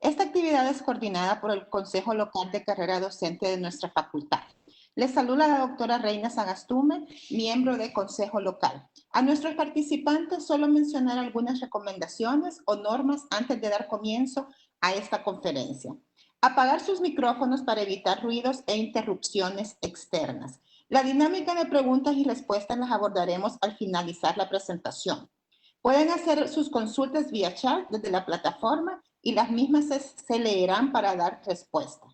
Esta actividad es coordinada por el Consejo Local de Carrera Docente de nuestra facultad. Les saluda la doctora Reina Sagastume, miembro del Consejo Local. A nuestros participantes solo mencionar algunas recomendaciones o normas antes de dar comienzo a esta conferencia. Apagar sus micrófonos para evitar ruidos e interrupciones externas. La dinámica de preguntas y respuestas las abordaremos al finalizar la presentación. Pueden hacer sus consultas vía chat desde la plataforma y las mismas se leerán para dar respuesta.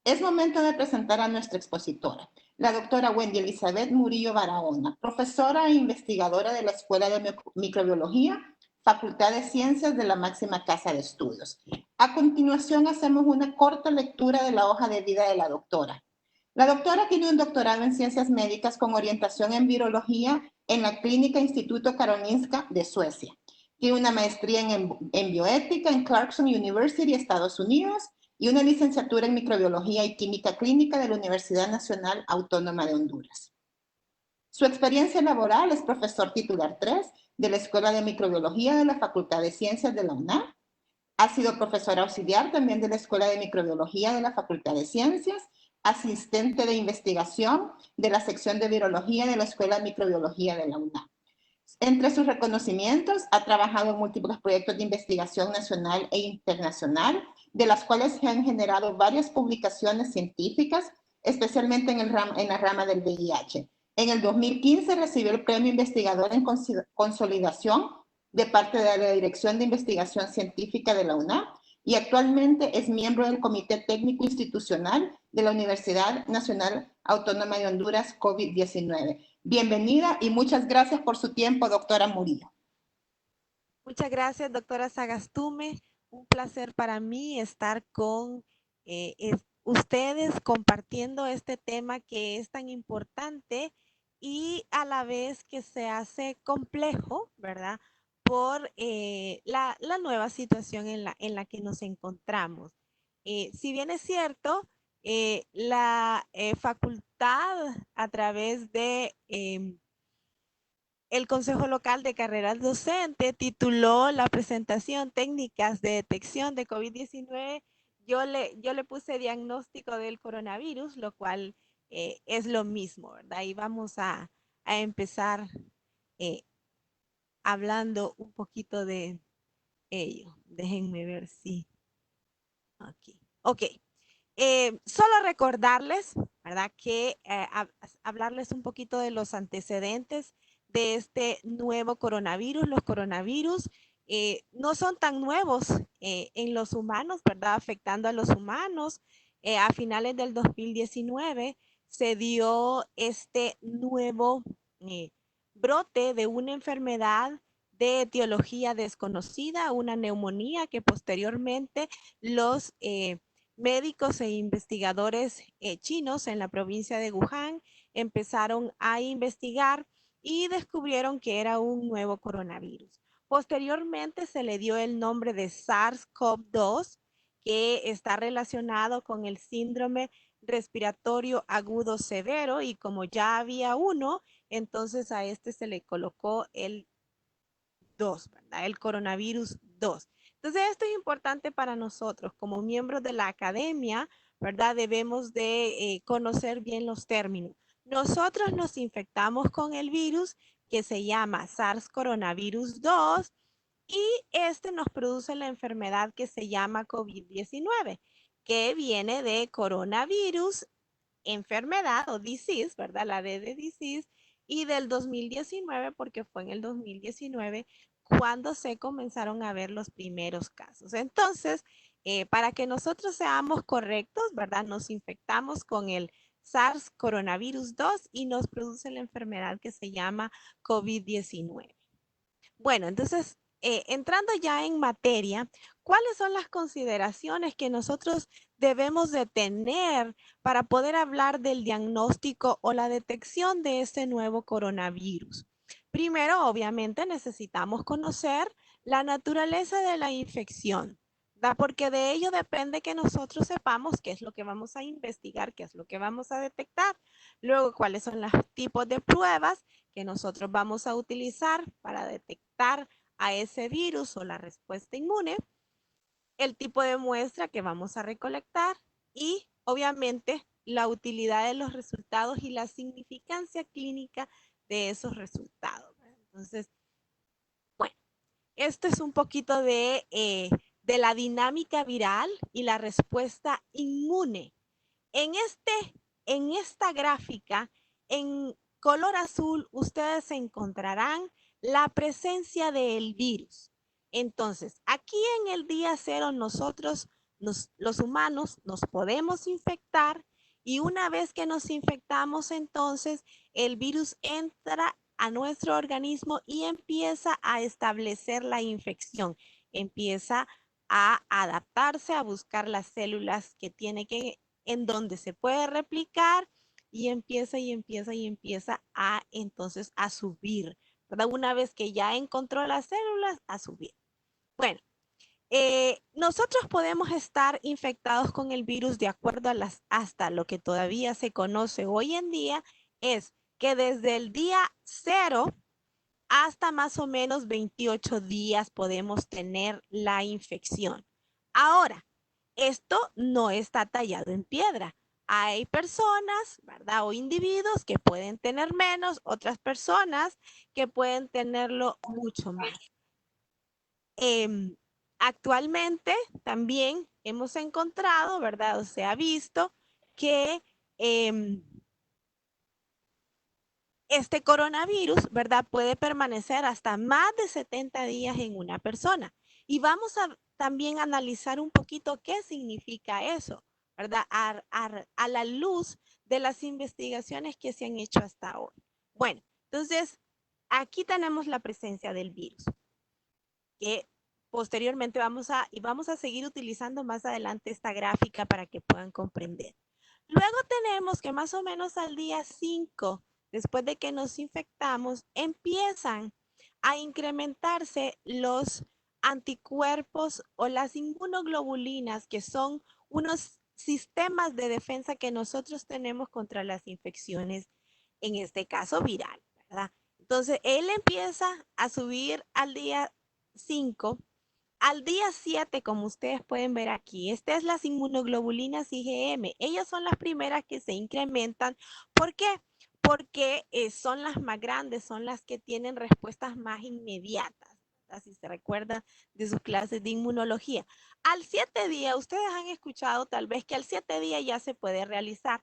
Es momento de presentar a nuestra expositora, la doctora Wendy Elizabeth Murillo Barahona, profesora e investigadora de la Escuela de Microbiología, Facultad de Ciencias de la máxima casa de estudios. A continuación hacemos una corta lectura de la hoja de vida de la doctora. La doctora tiene un doctorado en Ciencias Médicas con orientación en Virología en la Clínica Instituto Karolinska de Suecia. Tiene una maestría en Bioética en Clarkson University, Estados Unidos, y una licenciatura en Microbiología y Química Clínica de la Universidad Nacional Autónoma de Honduras. Su experiencia laboral es profesor titular 3 de la Escuela de Microbiología de la Facultad de Ciencias de la UNAM. Ha sido profesor auxiliar también de la Escuela de Microbiología de la Facultad de Ciencias, asistente de investigación de la sección de Virología de la Escuela de Microbiología de la UNAM. Entre sus reconocimientos, ha trabajado en múltiples proyectos de investigación nacional e internacional, de las cuales se han generado varias publicaciones científicas, especialmente en la rama del VIH. En el 2015 recibió el Premio Investigador en Consolidación de parte de la Dirección de Investigación Científica de la UNAM y actualmente es miembro del Comité Técnico Institucional de la Universidad Nacional Autónoma de Honduras COVID-19. Bienvenida y muchas gracias por su tiempo, doctora Murillo. Muchas gracias, doctora Sagastume. Un placer para mí estar con ustedes compartiendo este tema que es tan importante y a la vez que se hace complejo, ¿verdad? Por la nueva situación en la que nos encontramos. Si bien es cierto, la facultad a través de el Consejo Local de Carreras Docente tituló la presentación Técnicas de Detección de COVID-19. Yo le puse diagnóstico del coronavirus, lo cual es lo mismo, ¿verdad? Y vamos a empezar eh, hablando un poquito de ello. Déjenme ver si aquí. Ok. Solo recordarles, ¿verdad? Que hablarles un poquito de los antecedentes de este nuevo coronavirus. Los coronavirus no son tan nuevos en los humanos, ¿verdad? Afectando a los humanos. A finales del 2019 se dio este nuevo brote de una enfermedad de etiología desconocida, una neumonía que posteriormente los médicos e investigadores chinos en la provincia de Wuhan empezaron a investigar y descubrieron que era un nuevo coronavirus. Posteriormente se le dio el nombre de SARS-CoV-2, que está relacionado con el síndrome respiratorio agudo severo, y como ya había uno, entonces a este se le colocó el 2, ¿verdad? El coronavirus 2. Entonces, esto es importante para nosotros como miembros de la academia, ¿verdad? Debemos de conocer bien los términos. Nosotros nos infectamos con el virus que se llama SARS coronavirus 2 y este nos produce la enfermedad que se llama COVID-19, que viene de coronavirus, enfermedad o disease, ¿verdad? La D de disease, y del 2019, porque fue en el 2019 cuando se comenzaron a ver los primeros casos. Entonces, para que nosotros seamos correctos, ¿verdad? Nos infectamos con el SARS coronavirus 2 y nos produce la enfermedad que se llama COVID-19. Bueno, entonces, entrando ya en materia, ¿cuáles son las consideraciones que nosotros debemos de tener para poder hablar del diagnóstico o la detección de este nuevo coronavirus? Primero, obviamente, necesitamos conocer la naturaleza de la infección, ¿verdad? Porque de ello depende que nosotros sepamos qué es lo que vamos a investigar, qué es lo que vamos a detectar. Luego, cuáles son los tipos de pruebas que nosotros vamos a utilizar para detectar a ese virus o la respuesta inmune. el tipo de muestra que vamos a recolectar y obviamente la utilidad de los resultados y la significancia clínica de esos resultados. Entonces, bueno, esto es un poquito de la dinámica viral y la respuesta inmune. En esta gráfica, en color azul, ustedes encontrarán la presencia del virus. Entonces, aquí en el día cero, nosotros, los humanos, nos podemos infectar y una vez que nos infectamos, entonces el virus entra a nuestro organismo y empieza a establecer la infección, empieza a adaptarse, a buscar las células que tiene que en donde se puede replicar y empieza a entonces a subir, ¿verdad? Una vez que ya encontró las células, a subir. Bueno, nosotros podemos estar infectados con el virus de acuerdo a hasta lo que todavía se conoce hoy en día, es que desde el día cero hasta más o menos 28 días podemos tener la infección. Ahora, esto no está tallado en piedra. Hay personas, ¿verdad? O individuos que pueden tener menos, otras personas que pueden tenerlo mucho más. Actualmente también hemos encontrado, ¿verdad? O se ha visto que este coronavirus, ¿verdad? Puede permanecer hasta más de 70 días en una persona. Y vamos a también analizar un poquito qué significa eso, ¿verdad? A la luz de las investigaciones que se han hecho hasta ahora. Bueno, entonces, aquí tenemos la presencia del virus, que posteriormente vamos a seguir utilizando más adelante esta gráfica para que puedan comprender. Luego tenemos que más o menos al día 5, después de que nos infectamos, empiezan a incrementarse los anticuerpos o las inmunoglobulinas, que son unos sistemas de defensa que nosotros tenemos contra las infecciones, en este caso viral, ¿verdad? Entonces, él empieza a subir al día 5. Al día 7, como ustedes pueden ver aquí, estas es las inmunoglobulinas IgM. Ellas son las primeras que se incrementan. ¿Por qué? Porque son las más grandes, son las que tienen respuestas más inmediatas. Así se recuerdan de sus clases de inmunología. Al 7 día, ustedes han escuchado tal vez que al 7 día ya se puede realizar.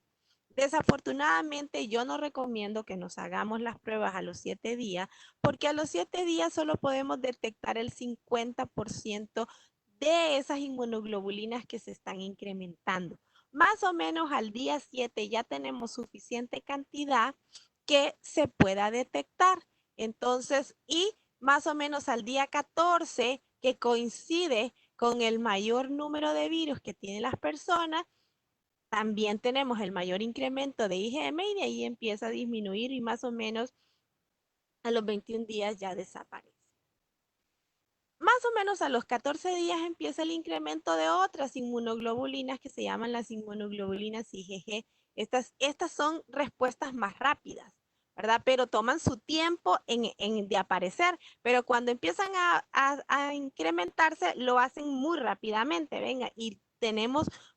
Desafortunadamente, yo no recomiendo que nos hagamos las pruebas a los 7 días, porque a los 7 días solo podemos detectar el 50% de esas inmunoglobulinas que se están incrementando. Más o menos al día 7 ya tenemos suficiente cantidad que se pueda detectar. Entonces, y más o menos al día 14, que coincide con el mayor número de virus que tienen las personas, también tenemos el mayor incremento de IgM y de ahí empieza a disminuir y más o menos a los 21 días ya desaparece. Más o menos a los 14 días empieza el incremento de otras inmunoglobulinas que se llaman las inmunoglobulinas IgG. Estas son respuestas más rápidas, ¿verdad? Pero toman su tiempo de aparecer, pero cuando empiezan a incrementarse lo hacen muy rápidamente, venga, y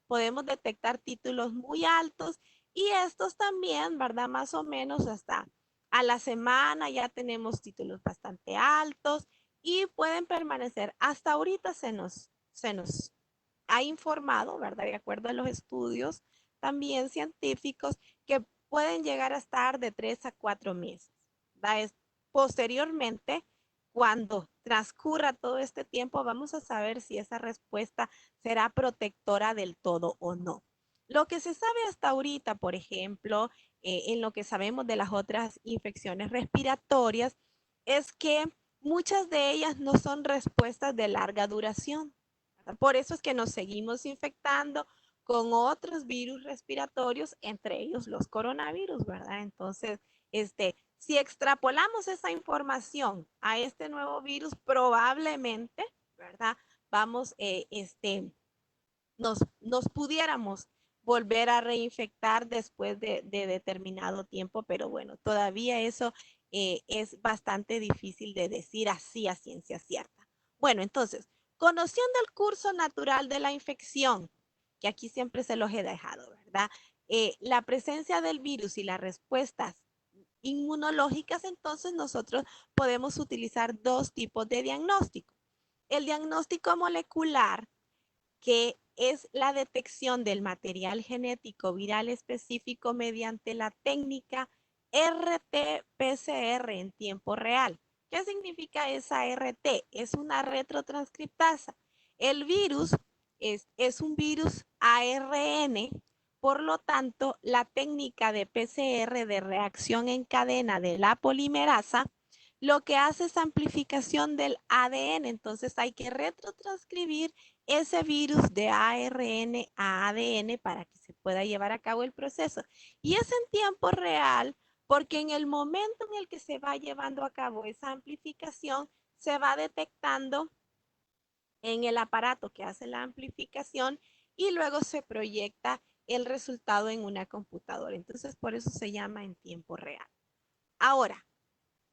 podemos detectar títulos muy altos y estos también, ¿verdad? Más o menos hasta a la semana ya tenemos títulos bastante altos y pueden permanecer. Hasta ahorita se nos ha informado, ¿verdad? De acuerdo a los estudios también científicos, que pueden llegar a estar de 3 a 4 meses. ¿Verdad? Posteriormente, cuando transcurra todo este tiempo, vamos a saber si esa respuesta será protectora del todo o no. Lo que se sabe hasta ahorita, por ejemplo, en lo que sabemos de las otras infecciones respiratorias, es que muchas de ellas no son respuestas de larga duración. ¿Verdad? Por eso es que nos seguimos infectando con otros virus respiratorios, entre ellos los coronavirus, ¿verdad? Entonces, si extrapolamos esa información a este nuevo virus, probablemente, ¿verdad? Vamos, nos pudiéramos volver a reinfectar después de determinado tiempo, pero bueno, todavía eso es bastante difícil de decir así a ciencia cierta. Bueno, entonces, Conociendo el curso natural de la infección, que aquí siempre se los he dejado, ¿verdad? La presencia del virus y las respuestas inmunológicas, entonces nosotros podemos utilizar dos tipos de diagnóstico. El diagnóstico molecular, que es la detección del material genético viral específico mediante la técnica RT-PCR en tiempo real. ¿Qué significa esa RT? Es una retrotranscriptasa. El virus es un virus ARN, por lo tanto, la técnica de PCR de reacción en cadena de la polimerasa lo que hace es amplificación del ADN. Entonces hay que retrotranscribir ese virus de ARN a ADN para que se pueda llevar a cabo el proceso. Y es en tiempo real porque en el momento en el que se va llevando a cabo esa amplificación, se va detectando en el aparato que hace la amplificación y luego se proyecta el resultado en una computadora. Entonces, por eso se llama en tiempo real. Ahora,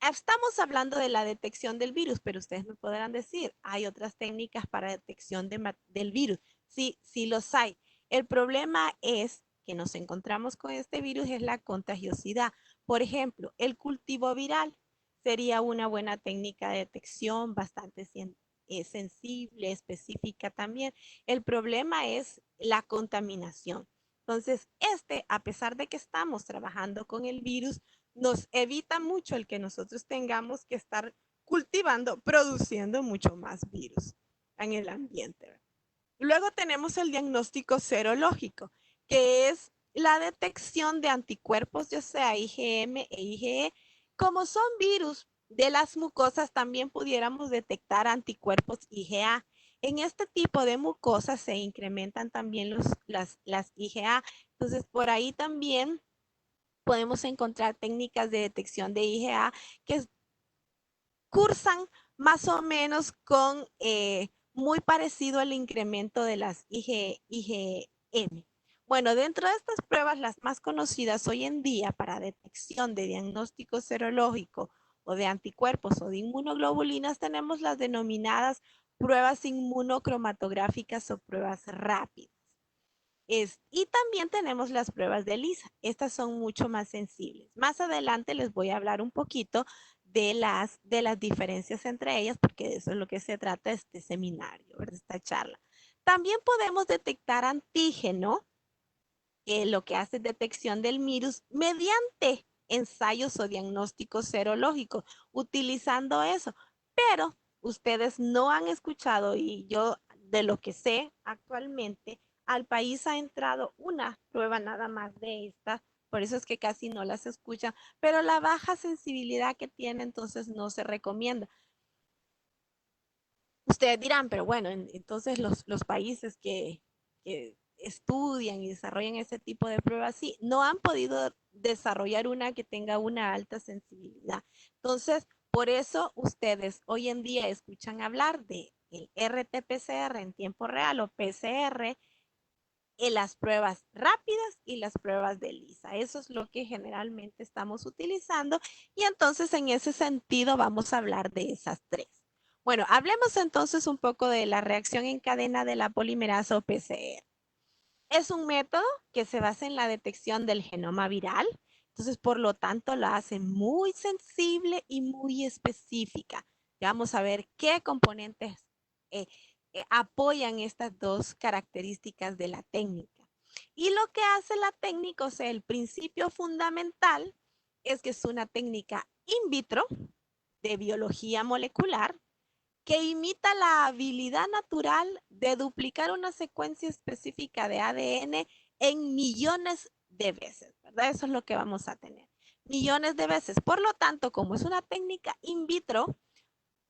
estamos hablando de la detección del virus, pero ustedes me podrán decir, hay otras técnicas para detección del virus. Sí, sí los hay. El problema es que nos encontramos con este virus es la contagiosidad. Por ejemplo, el cultivo viral sería una buena técnica de detección, bastante sensible, específica también. El problema es la contaminación. Entonces, a pesar de que estamos trabajando con el virus, nos evita mucho el que nosotros tengamos que estar cultivando, produciendo mucho más virus en el ambiente. Luego tenemos el diagnóstico serológico, que es la detección de anticuerpos, ya sea IgM e IgE. Como son virus de las mucosas, también pudiéramos detectar anticuerpos IgA. En este tipo de mucosas se incrementan también las IgA. Entonces, por ahí también podemos encontrar técnicas de detección de IgA que cursan más o menos con muy parecido al incremento de las IgM. Bueno, dentro de estas pruebas, las más conocidas hoy en día para detección de diagnóstico serológico o de anticuerpos o de inmunoglobulinas, tenemos las denominadas pruebas inmunocromatográficas o pruebas rápidas. Y también tenemos las pruebas de ELISA. Estas son mucho más sensibles. Más adelante les voy a hablar un poquito de las diferencias entre ellas, porque de eso es lo que se trata este seminario, ¿verdad? Esta charla. También podemos detectar antígeno, lo que hace detección del virus mediante ensayos o diagnósticos serológicos, utilizando eso. Pero ustedes no han escuchado, y yo de lo que sé actualmente, al país ha entrado una prueba nada más de estas, por eso es que casi no las escuchan, pero la baja sensibilidad que tiene entonces no se recomienda. Ustedes dirán, pero bueno, entonces los países que estudian y desarrollan ese tipo de pruebas, sí, no han podido desarrollar una que tenga una alta sensibilidad. Entonces, por eso ustedes hoy en día escuchan hablar de el RT-PCR en tiempo real o PCR en las pruebas rápidas y las pruebas de ELISA. Eso es lo que generalmente estamos utilizando y entonces en ese sentido vamos a hablar de esas tres. Bueno, hablemos entonces un poco de la reacción en cadena de la polimerasa o PCR. Es un método que se basa en la detección del genoma viral, entonces por lo tanto la hace muy sensible y muy específica. Ya vamos a ver qué componentes eh, apoyan estas dos características de la técnica. Y lo que hace la técnica, o sea, el principio fundamental es que es una técnica in vitro de biología molecular que imita la habilidad natural de duplicar una secuencia específica de ADN en millones de veces, ¿verdad? Eso es lo que vamos a tener. Millones de veces. Por lo tanto, como es una técnica in vitro,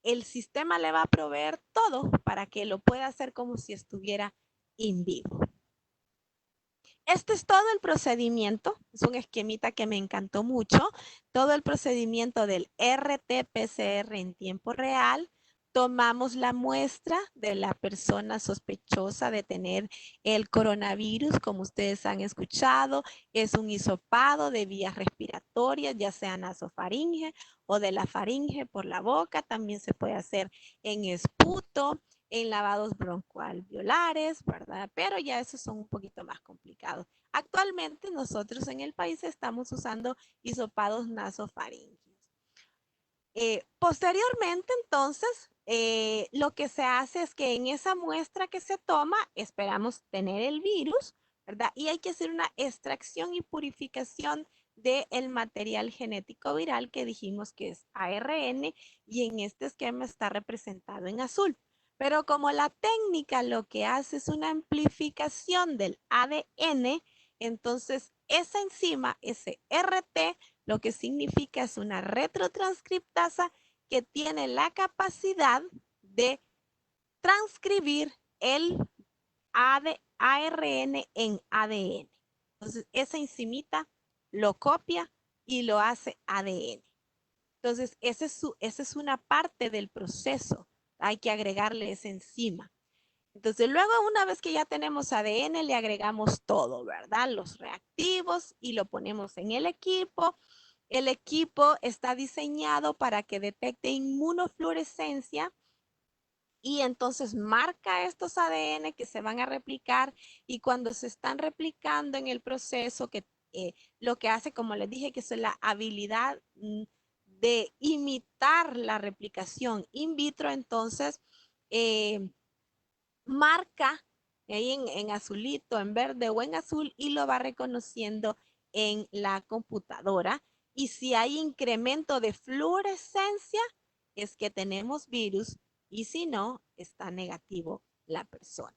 el sistema le va a proveer todo para que lo pueda hacer como si estuviera in vivo. Este es todo el procedimiento, es un esquemita que me encantó mucho, todo el procedimiento del RT-PCR en tiempo real. Tomamos la muestra de la persona sospechosa de tener el coronavirus, como ustedes han escuchado, es un hisopado de vías respiratorias, ya sea nasofaringe o de la faringe por la boca, también se puede hacer en esputo, en lavados broncoalveolares, ¿verdad? Pero ya esos son un poquito más complicados. Actualmente nosotros en el país estamos usando hisopados nasofaríngeos. Posteriormente, entonces, lo que se hace es que en esa muestra que se toma, esperamos tener el virus, ¿verdad? Y hay que hacer una extracción y purificación del material genético viral que dijimos que es ARN y en este esquema está representado en azul. Pero como la técnica lo que hace es una amplificación del ADN, entonces esa enzima, ese RT, lo que significa es una retrotranscriptasa que tiene la capacidad de transcribir el ARN en ADN. Entonces, esa enzimita lo copia y lo hace ADN. Entonces, esa es una parte del proceso. Hay que agregarle esa enzima. Entonces, luego, una vez que ya tenemos ADN, le agregamos todo, ¿verdad? Los reactivos y lo ponemos en el equipo. El equipo está diseñado para que detecte inmunofluorescencia y entonces marca estos ADN que se van a replicar y cuando se están replicando en el proceso, que lo que hace, como les dije, que es la habilidad de imitar la replicación in vitro, entonces marca ahí en azulito, en verde o en azul y lo va reconociendo en la computadora. Y si hay incremento de fluorescencia, es que tenemos virus y si no, está negativo la persona.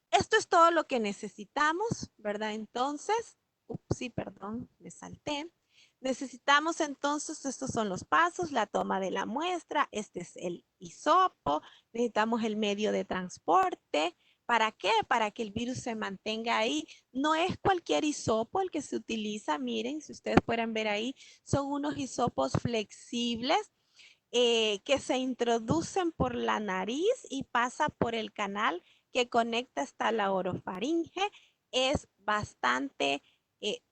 Esto es todo lo que necesitamos, ¿verdad? Entonces, sí, perdón, me salté. Necesitamos entonces, estos son los pasos, la toma de la muestra, este es el hisopo, necesitamos el medio de transporte. ¿Para qué? Para que el virus se mantenga ahí. No es cualquier hisopo el que se utiliza, miren, si ustedes pueden ver ahí, son unos hisopos flexibles que se introducen por la nariz y pasa por el canal que conecta hasta la orofaringe. Es bastante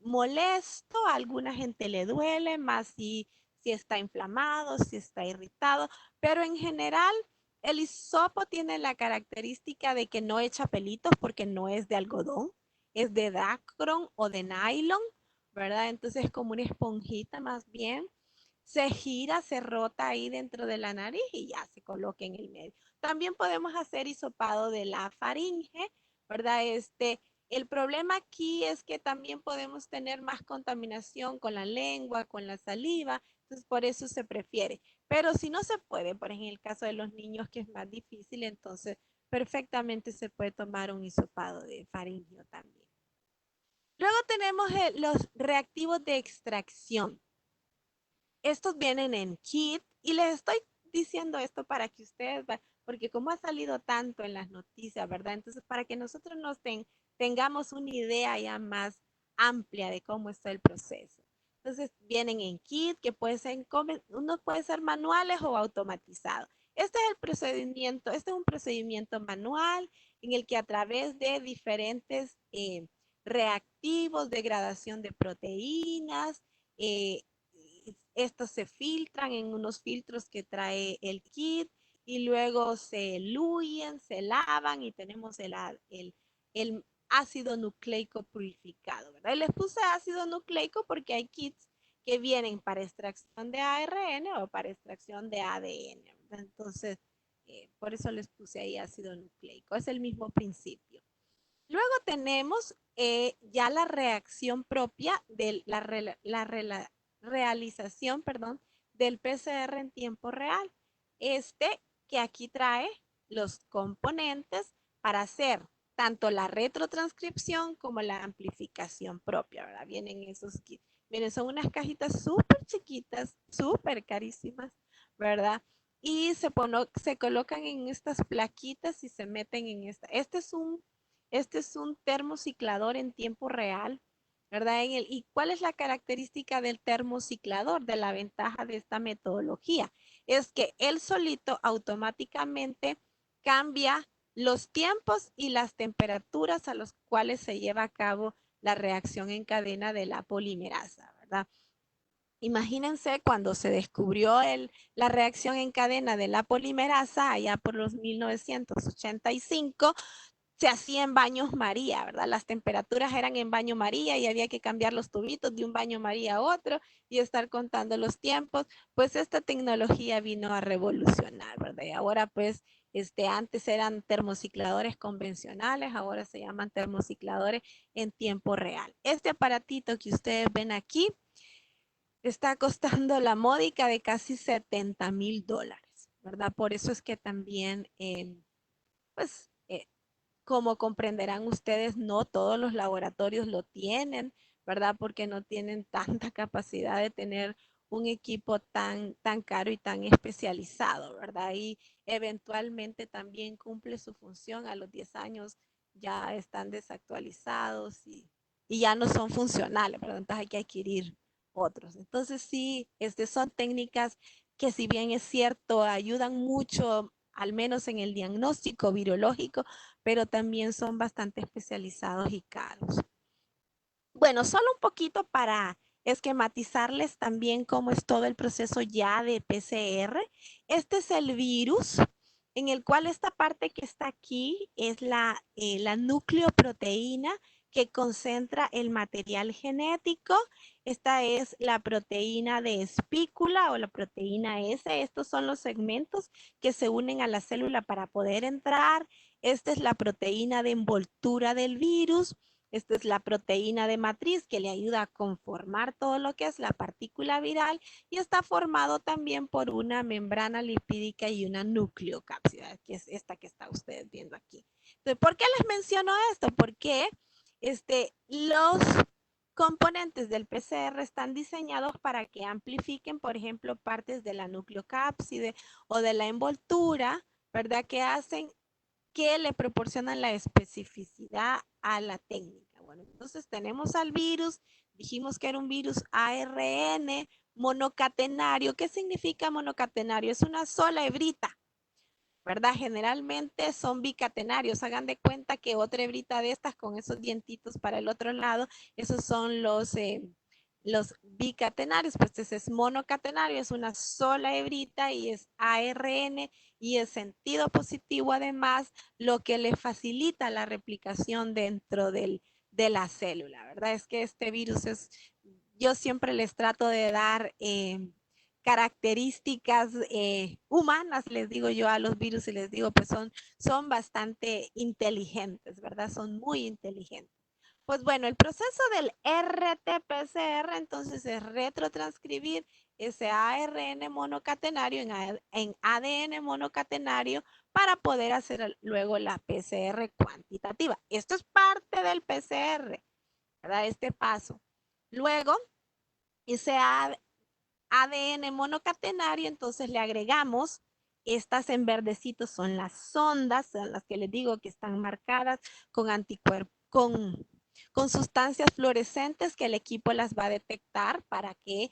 molesto, a alguna gente le duele, más si está inflamado, si está irritado, pero en general el hisopo tiene la característica de que no echa pelitos porque no es de algodón, es de dacron o de nylon, ¿verdad? Entonces es como una esponjita más bien, se gira, se rota ahí dentro de la nariz y ya se coloca en el medio. También podemos hacer hisopado de la faringe, ¿verdad? El problema aquí es que también podemos tener más contaminación con la lengua, con la saliva, entonces por eso se prefiere. Pero si no se puede, por ejemplo, en el caso de los niños que es más difícil, entonces perfectamente se puede tomar un hisopado de faringio también. Luego tenemos los reactivos de extracción. Estos vienen en kit y les estoy diciendo esto para que ustedes, porque como ha salido tanto en las noticias, ¿verdad? Entonces, para que nosotros tengamos una idea ya más amplia de cómo está el proceso. Entonces, vienen en kit, que puede ser, uno puede ser manuales o automatizados. Este es el procedimiento, este es un procedimiento manual en el que a través de diferentes reactivos, degradación de proteínas, eh, estos se filtran en unos filtros que trae el kit y luego se diluyen, se lavan y tenemos el ácido nucleico purificado, ¿verdad? Y les puse ácido nucleico porque hay kits que vienen para extracción de ARN o para extracción de ADN, ¿verdad? Entonces, por eso les puse ahí ácido nucleico. Es el mismo principio. Luego tenemos ya la reacción propia de realización, perdón, del PCR en tiempo real. Que aquí trae los componentes para hacer tanto la retrotranscripción como la amplificación propia, ¿verdad? Vienen esos kits. Miren, son unas cajitas súper chiquitas, súper carísimas, ¿verdad? Y se colocan en estas plaquitas y se meten en esta. Este es un termociclador en tiempo real, ¿verdad? ¿Y cuál es la característica del termociclador, de la ventaja de esta metodología? Es que él solito automáticamente cambia los tiempos y las temperaturas a los cuales se lleva a cabo la reacción en cadena de la polimerasa, ¿verdad? imagínense cuando se descubrió la reacción en cadena de la polimerasa allá por los 1985, se hacía en baños María, ¿verdad? Las temperaturas eran en baño María y había que cambiar los tubitos de un baño María a otro y estar contando los tiempos. Pues esta tecnología vino a revolucionar, ¿verdad? Y ahora pues, antes eran termocicladores convencionales, ahora se llaman termocicladores en tiempo real. Este aparatito que ustedes ven aquí está costando la módica de casi $70,000, ¿verdad? Por eso es que también, pues, como comprenderán ustedes, no todos los laboratorios lo tienen, ¿verdad? Porque no tienen tanta capacidad de tener un equipo tan caro y tan especializado, ¿verdad? Y eventualmente también cumple su función a los 10 años, ya están desactualizados y ya no son funcionales, ¿verdad? Entonces hay que adquirir otros. Entonces sí, son técnicas que si bien es cierto, ayudan mucho, al menos en el diagnóstico virológico, pero también son bastante especializados y caros. Bueno, solo un poquito para esquematizarles también cómo es todo el proceso ya de PCR. Este es el virus en el cual esta parte que está aquí es la nucleoproteína que concentra el material genético. Esta es la proteína de espícula o la proteína S. Estos son los segmentos que se unen a la célula para poder entrar. Esta es la proteína de envoltura del virus. Esta es la proteína de matriz que le ayuda a conformar todo lo que es la partícula viral y está formado también por una membrana lipídica y una nucleocápsida, que es esta que está ustedes viendo aquí. Entonces, ¿por qué les menciono esto? Porque los componentes del PCR están diseñados para que amplifiquen, por ejemplo, partes de la nucleocápside o de la envoltura, ¿verdad? Que le proporcionan la especificidad a la técnica. Bueno, entonces tenemos al virus, dijimos que era un virus ARN monocatenario. ¿Qué significa monocatenario? Es una sola hebrita, ¿verdad? Generalmente son bicatenarios. Hagan de cuenta que otra hebrita de estas con esos dientitos para el otro lado, esos son los bicatenarios. Pues ese es monocatenario, es una sola hebrita y es ARN y es sentido positivo además, lo que le facilita la replicación dentro de la célula, ¿verdad? Es que este virus yo siempre les trato de dar características humanas, les digo yo a los virus y les digo, pues son bastante inteligentes, ¿verdad? Son muy inteligentes. Pues bueno, el proceso del RT-PCR entonces es retrotranscribir ese ARN monocatenario en ADN monocatenario para poder hacer luego la PCR cuantitativa. Esto es parte del PCR, ¿verdad? Este paso. Luego, ese ADN monocatenario, entonces le agregamos, estas en verdecito son las sondas, son las que les digo que están marcadas con anticuerpos, con sustancias fluorescentes que el equipo las va a detectar para que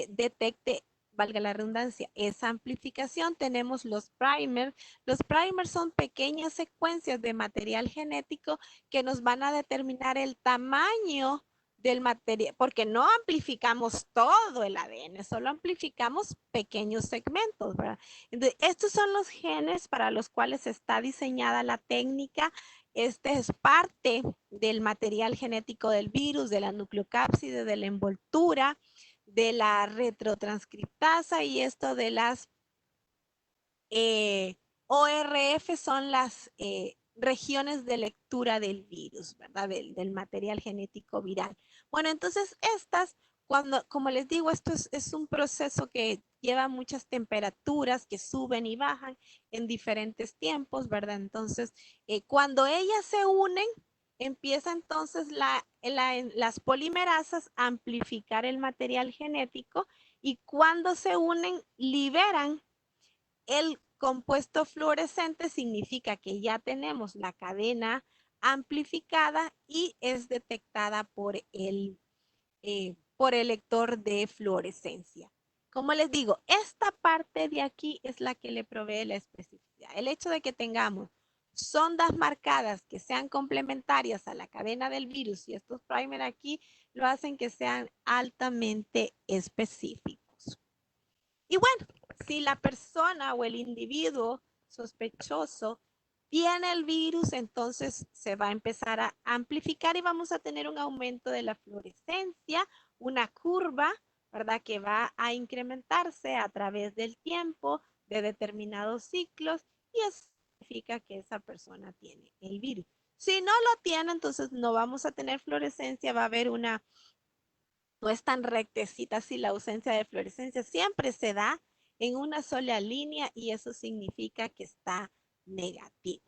detecte, valga la redundancia, esa amplificación. Tenemos los primers. Los primers son pequeñas secuencias de material genético que nos van a determinar el tamaño del material, porque no amplificamos todo el ADN, solo amplificamos pequeños segmentos, ¿verdad? Entonces, estos son los genes para los cuales está diseñada la técnica. Este es parte del material genético del virus, de la nucleocápside, de la envoltura, de la retrotranscriptasa y esto de las ORF son las regiones de lectura del virus, ¿verdad? Del material genético viral. Bueno, entonces estas, como les digo, esto es un proceso que lleva muchas temperaturas que suben y bajan en diferentes tiempos, ¿verdad? Entonces, cuando ellas se unen, empieza entonces las polimerasas a amplificar el material genético y cuando se unen, liberan el compuesto fluorescente, significa que ya tenemos la cadena amplificada y es detectada por el lector de fluorescencia. Como les digo, esta parte de aquí es la que le provee la especificidad. El hecho de que tengamos sondas marcadas que sean complementarias a la cadena del virus y estos primer aquí lo hacen que sean altamente específicos. Y bueno, si la persona o el individuo sospechoso tiene el virus, entonces se va a empezar a amplificar y vamos a tener un aumento de la fluorescencia, una curva, ¿verdad? Que va a incrementarse a través del tiempo de determinados ciclos y eso significa que esa persona tiene el virus. Si no lo tiene, entonces no vamos a tener fluorescencia, va a haber una, no es tan rectecita así la ausencia de fluorescencia, siempre se da en una sola línea y eso significa que está negativo.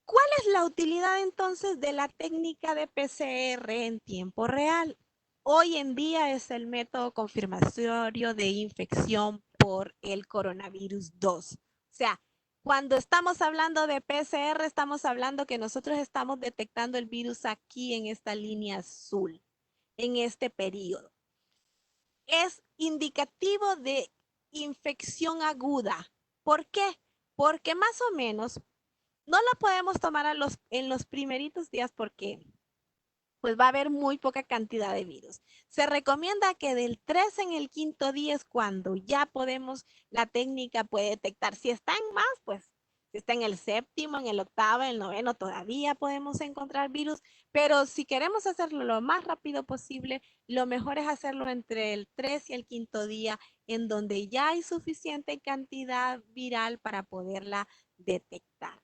¿Cuál es la utilidad entonces de la técnica de PCR en tiempo real? Hoy en día es el método confirmatorio de infección por el coronavirus 2. O sea, cuando estamos hablando de PCR, estamos hablando que nosotros estamos detectando el virus aquí en esta línea azul, en este periodo. Es indicativo de infección aguda. ¿Por qué? Porque más o menos no la podemos tomar en los primeritos días porque pues va a haber muy poca cantidad de virus. Se recomienda que del 3 en el quinto día es cuando ya podemos, la técnica puede detectar. Si está en más, pues si está en el séptimo, en el octavo, en el noveno, todavía podemos encontrar virus, pero si queremos hacerlo lo más rápido posible, lo mejor es hacerlo entre el 3 y el quinto día, en donde ya hay suficiente cantidad viral para poderla detectar.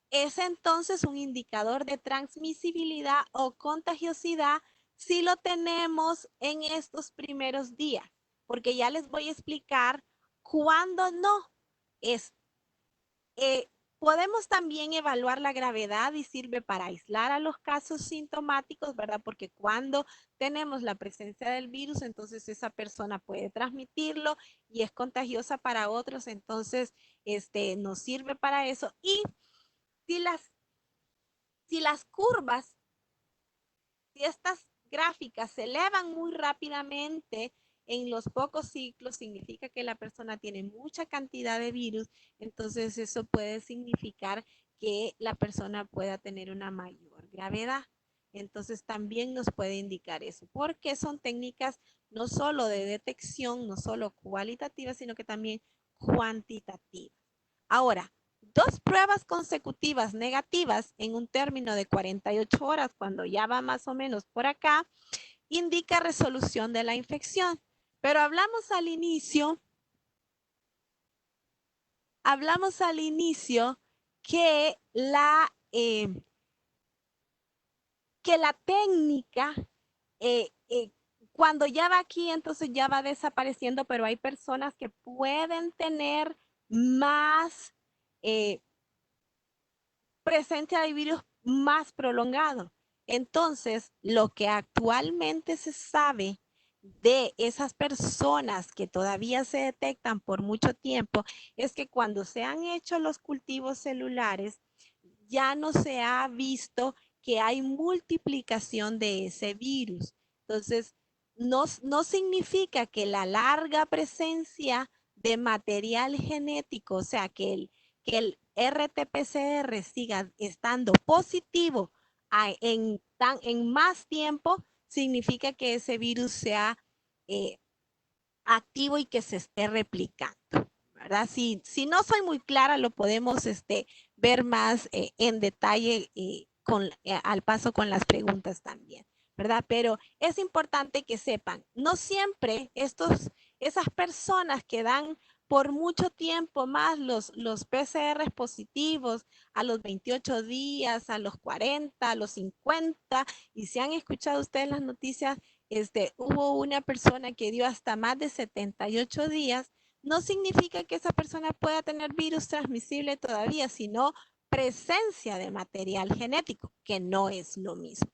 Es entonces un indicador de transmisibilidad o contagiosidad si lo tenemos en estos primeros días, porque ya les voy a explicar cuándo no es. Podemos también evaluar la gravedad y sirve para aislar a los casos sintomáticos, ¿verdad? Porque cuando tenemos la presencia del virus, entonces esa persona puede transmitirlo y es contagiosa para otros, entonces nos sirve para eso. Y si las curvas, si estas gráficas se elevan muy rápidamente en los pocos ciclos, significa que la persona tiene mucha cantidad de virus, entonces eso puede significar que la persona pueda tener una mayor gravedad. Entonces también nos puede indicar eso, porque son técnicas no solo de detección, no solo cualitativas, sino que también cuantitativas. Ahora, dos pruebas consecutivas negativas en un término de 48 horas, cuando ya va más o menos por acá, indica resolución de la infección. Pero hablamos al inicio que la técnica, cuando ya va aquí, entonces ya va desapareciendo, pero hay personas que pueden tener más presencia de virus más prolongado. Entonces, lo que actualmente se sabe de esas personas que todavía se detectan por mucho tiempo es que cuando se han hecho los cultivos celulares, ya no se ha visto que hay multiplicación de ese virus. Entonces, no significa que la larga presencia de material genético, o sea, que el RT-PCR siga estando positivo en más tiempo, significa que ese virus sea activo y que se esté replicando, ¿verdad? Si no soy muy clara, lo podemos ver más en detalle al paso con las preguntas también, ¿verdad? Pero es importante que sepan, no siempre esas personas que dan por mucho tiempo más los PCR positivos a los 28 días, a los 40, a los 50, y si han escuchado ustedes las noticias, hubo una persona que dio hasta más de 78 días, no significa que esa persona pueda tener virus transmisible todavía, sino presencia de material genético, que no es lo mismo.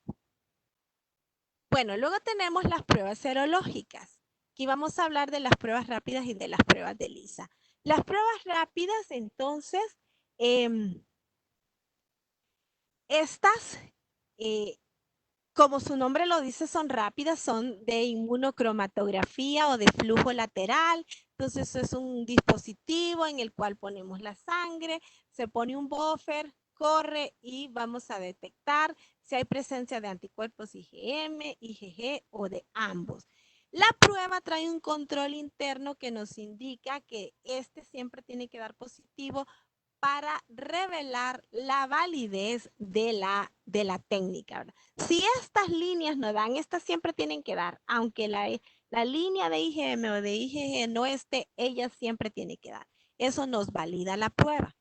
Bueno, luego tenemos las pruebas serológicas. Aquí vamos a hablar de las pruebas rápidas y de las pruebas de ELISA. Las pruebas rápidas, entonces, estas, como su nombre lo dice, son rápidas, son de inmunocromatografía o de flujo lateral, Entonces es un dispositivo en el cual ponemos la sangre, se pone un buffer, corre y vamos a detectar si hay presencia de anticuerpos IgM, IgG o de ambos. La prueba trae un control interno que nos indica que este siempre tiene que dar positivo para revelar la validez de la técnica, ¿verdad? Si estas líneas no dan, estas siempre tienen que dar, aunque la línea de IgM o de IgG no esté, ella siempre tiene que dar. Eso nos valida la prueba.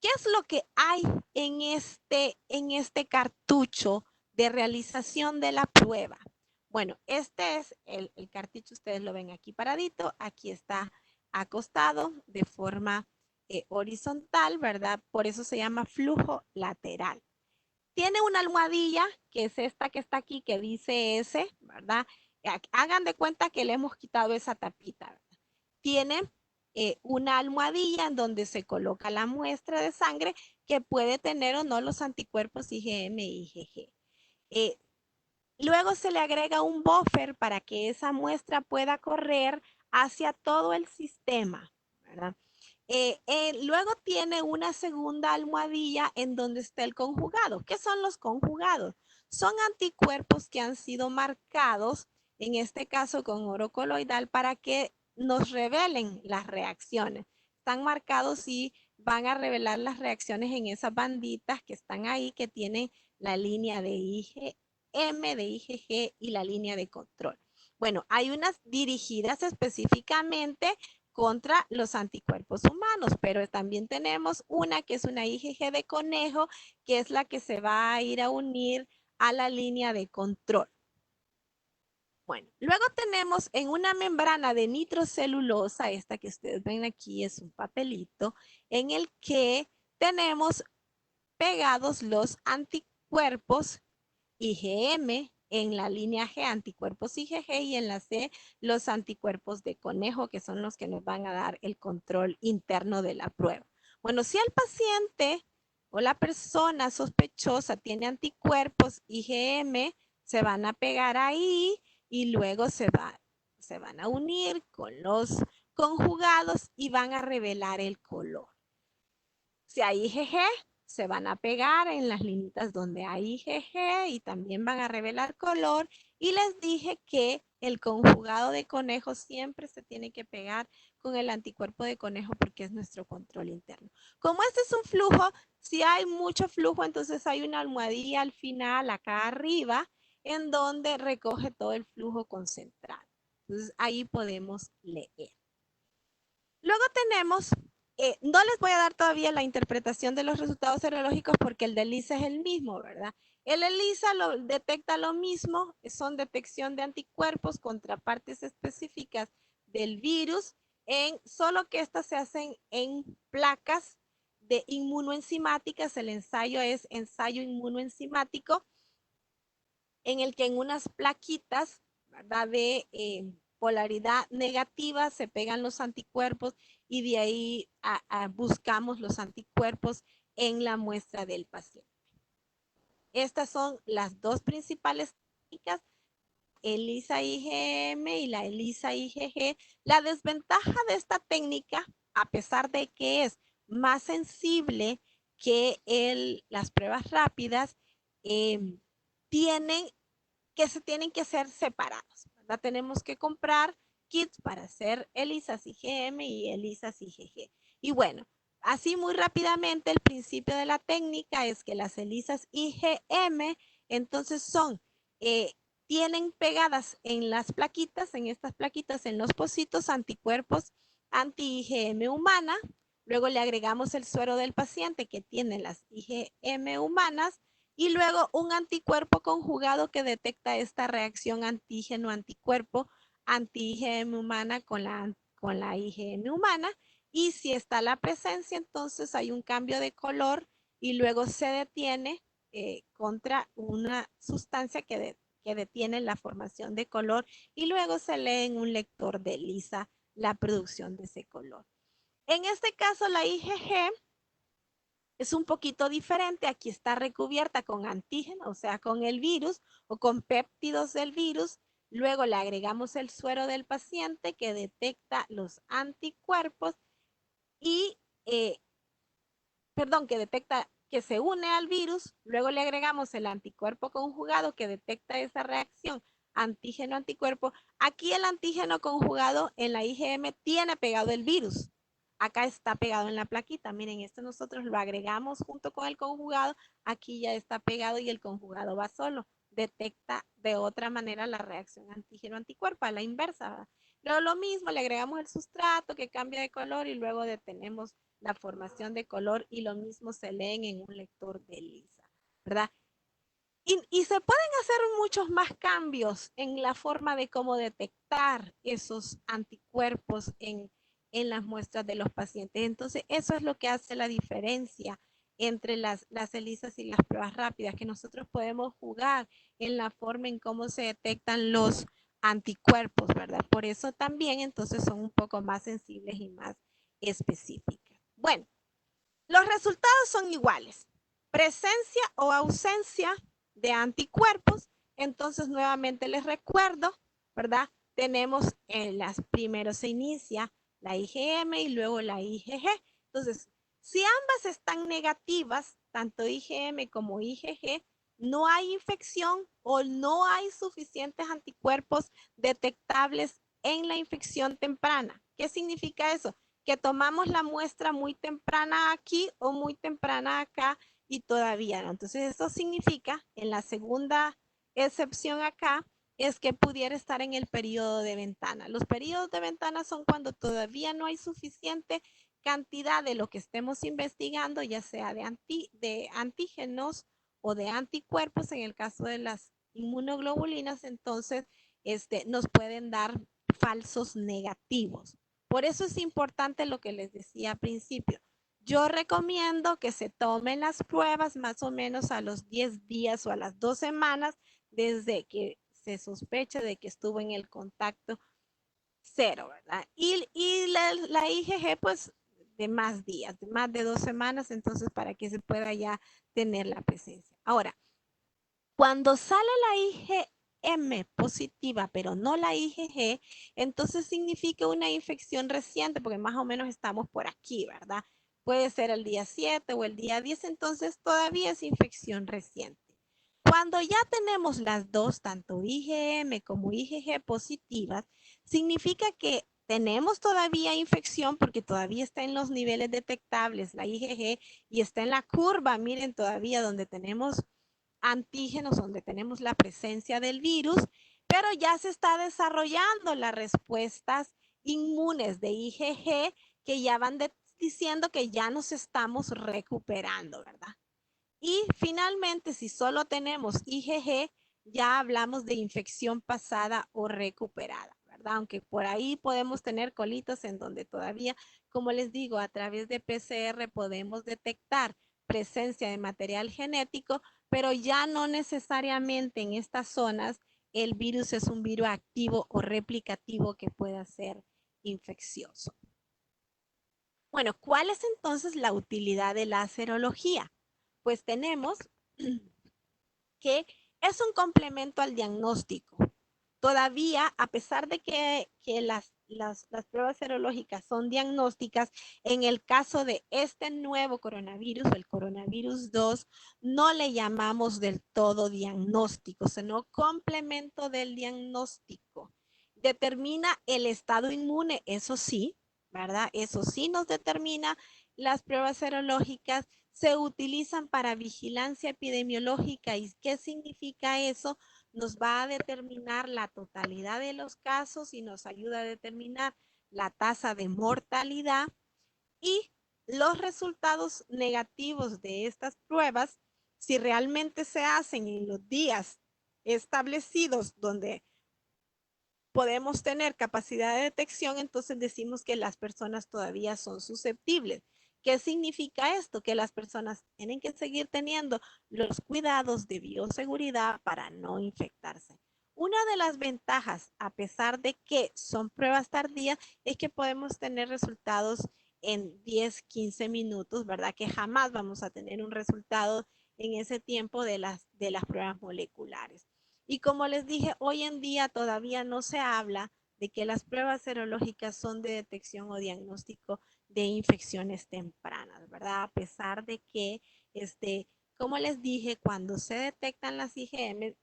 ¿Qué es lo que hay en este cartucho de realización de la prueba? Bueno, este es el cartucho, ustedes lo ven aquí paradito, aquí está acostado de forma horizontal, ¿verdad? Por eso se llama flujo lateral. Tiene una almohadilla, que es esta que está aquí, que dice S, ¿verdad? Hagan de cuenta que le hemos quitado esa tapita, ¿verdad? Tiene una almohadilla en donde se coloca la muestra de sangre que puede tener o no los anticuerpos IgM y IgG. Luego se le agrega un buffer para que esa muestra pueda correr hacia todo el sistema, ¿verdad? Luego tiene una segunda almohadilla en donde está el conjugado. ¿Qué son los conjugados? Son anticuerpos que han sido marcados, en este caso con oro coloidal, para que nos revelen las reacciones. Están marcados y van a revelar las reacciones en esas banditas que están ahí, que tienen la línea de IgM, de IgG y la línea de control. Bueno, hay unas dirigidas específicamente contra los anticuerpos humanos, pero también tenemos una que es una IgG de conejo, que es la que se va a ir a unir a la línea de control. Bueno, luego tenemos en una membrana de nitrocelulosa, esta que ustedes ven aquí es un papelito, en el que tenemos pegados los anticuerpos IgM, en la línea G anticuerpos IgG y en la C los anticuerpos de conejo, que son los que nos van a dar el control interno de la prueba. Bueno, si el paciente o la persona sospechosa tiene anticuerpos IgM, se van a pegar ahí y luego se van a unir con los conjugados y van a revelar el color. Si hay IgG, se van a pegar en las linitas donde hay IgG y también van a revelar color. Y les dije que el conjugado de conejo siempre se tiene que pegar con el anticuerpo de conejo porque es nuestro control interno. Como este es un flujo, si hay mucho flujo, entonces hay una almohadilla al final, acá arriba, en donde recoge todo el flujo concentrado. Entonces ahí podemos leer. Luego tenemos, no les voy a dar todavía la interpretación de los resultados serológicos porque el de ELISA es el mismo, ¿verdad? El ELISA detecta lo mismo, son detección de anticuerpos contra partes específicas del virus, solo que estas se hacen en placas de inmunoenzimáticas. El ensayo es ensayo inmunoenzimático, en el que en unas plaquitas, ¿verdad? De polaridad negativa se pegan los anticuerpos y de ahí buscamos los anticuerpos en la muestra del paciente. Estas son las dos principales técnicas, ELISA IgM y la ELISA IgG. La desventaja de esta técnica, a pesar de que es más sensible que las pruebas rápidas, se tienen que hacer separados, ¿verdad? Tenemos que comprar kits para hacer ELISAs IgM y ELISAs IgG. Y bueno, así muy rápidamente, el principio de la técnica es que las ELISAs IgM, entonces tienen pegadas en las plaquitas, en estas plaquitas, en los pocitos, anticuerpos anti-IgM humana. Luego le agregamos el suero del paciente que tiene las IgM humanas y luego un anticuerpo conjugado que detecta esta reacción antígeno-anticuerpo anti-IgM humana con la IgM humana. Y si está la presencia, entonces hay un cambio de color y luego se detiene contra una sustancia que detiene la formación de color y luego se lee en un lector de ELISA la producción de ese color. En este caso, la IgG es un poquito diferente. Aquí está recubierta con antígeno, o sea, con el virus o con péptidos del virus. Luego le agregamos el suero del paciente que detecta los anticuerpos y, que detecta que se une al virus. Luego le agregamos el anticuerpo conjugado que detecta esa reacción antígeno-anticuerpo. Aquí el antígeno conjugado en la IgM tiene pegado el virus. Acá está pegado en la plaquita. Miren, esto nosotros lo agregamos junto con el conjugado. Aquí ya está pegado y el conjugado va solo. Detecta de otra manera la reacción antígeno-anticuerpo, a la inversa, ¿verdad? Luego lo mismo, le agregamos el sustrato que cambia de color y luego detenemos la formación de color y lo mismo se leen en un lector de ELISA, ¿verdad? Y se pueden hacer muchos más cambios en la forma de cómo detectar esos anticuerpos en las muestras de los pacientes. Entonces, eso es lo que hace la diferencia entre las ELISAs y las pruebas rápidas, que nosotros podemos jugar en la forma en cómo se detectan los anticuerpos, ¿verdad? Por eso también entonces son un poco más sensibles y más específicas. Bueno, los resultados son iguales. Presencia o ausencia de anticuerpos. Entonces, nuevamente les recuerdo, ¿verdad? Tenemos en las primero se inicia la IgM y luego la IgG. Entonces, si ambas están negativas, tanto IgM como IgG, no hay infección o no hay suficientes anticuerpos detectables en la infección temprana. ¿Qué significa eso? Que tomamos la muestra muy temprana aquí o muy temprana acá y todavía no. Entonces, eso significa, en la segunda excepción acá, es que pudiera estar en el periodo de ventana. Los periodos de ventana son cuando todavía no hay suficiente cantidad de lo que estemos investigando, ya sea de antígenos o de anticuerpos, en el caso de las inmunoglobulinas, entonces nos pueden dar falsos negativos. Por eso es importante lo que les decía al principio. Yo recomiendo que se tomen las pruebas más o menos a los 10 días o a las 2 semanas desde que se sospecha de que estuvo en el contacto cero, ¿verdad? Y la IgG, pues, de más días, de más de 2 semanas, entonces para que se pueda ya tener la presencia. Ahora, cuando sale la IgM positiva, pero no la IgG, entonces significa una infección reciente, porque más o menos estamos por aquí, ¿verdad? Puede ser el día 7 o el día 10, entonces todavía es infección reciente. Cuando ya tenemos las dos, tanto IgM como IgG positivas, significa que tenemos todavía infección porque todavía está en los niveles detectables la IgG y está en la curva, miren todavía donde tenemos antígenos, donde tenemos la presencia del virus, pero ya se está desarrollando las respuestas inmunes de IgG que ya van diciendo que ya nos estamos recuperando, ¿verdad? Y finalmente, si solo tenemos IgG, ya hablamos de infección pasada o recuperada, ¿verdad? Aunque por ahí podemos tener colitas en donde todavía, como les digo, a través de PCR podemos detectar presencia de material genético, pero ya no necesariamente en estas zonas el virus es un virus activo o replicativo que pueda ser infeccioso. Bueno, ¿cuál es entonces la utilidad de la serología? Pues tenemos que es un complemento al diagnóstico. Todavía, a pesar de que las pruebas serológicas son diagnósticas, en el caso de este nuevo coronavirus, el coronavirus 2, no le llamamos del todo diagnóstico, sino complemento del diagnóstico. Determina el estado inmune, eso sí, ¿verdad? Eso sí nos determina las pruebas serológicas, se utilizan para vigilancia epidemiológica. ¿Y qué significa eso? Nos va a determinar la totalidad de los casos y nos ayuda a determinar la tasa de mortalidad y los resultados negativos de estas pruebas, si realmente se hacen en los días establecidos donde podemos tener capacidad de detección, entonces decimos que las personas todavía son susceptibles. ¿Qué significa esto? Que las personas tienen que seguir teniendo los cuidados de bioseguridad para no infectarse. Una de las ventajas, a pesar de que son pruebas tardías, es que podemos tener resultados en 10, 15 minutos, ¿verdad? Que jamás vamos a tener un resultado en ese tiempo de las pruebas moleculares. Y como les dije, hoy en día todavía no se habla de que las pruebas serológicas son de detección o diagnóstico de infecciones tempranas, ¿verdad? A pesar de que, como les dije, cuando se detectan las IgM,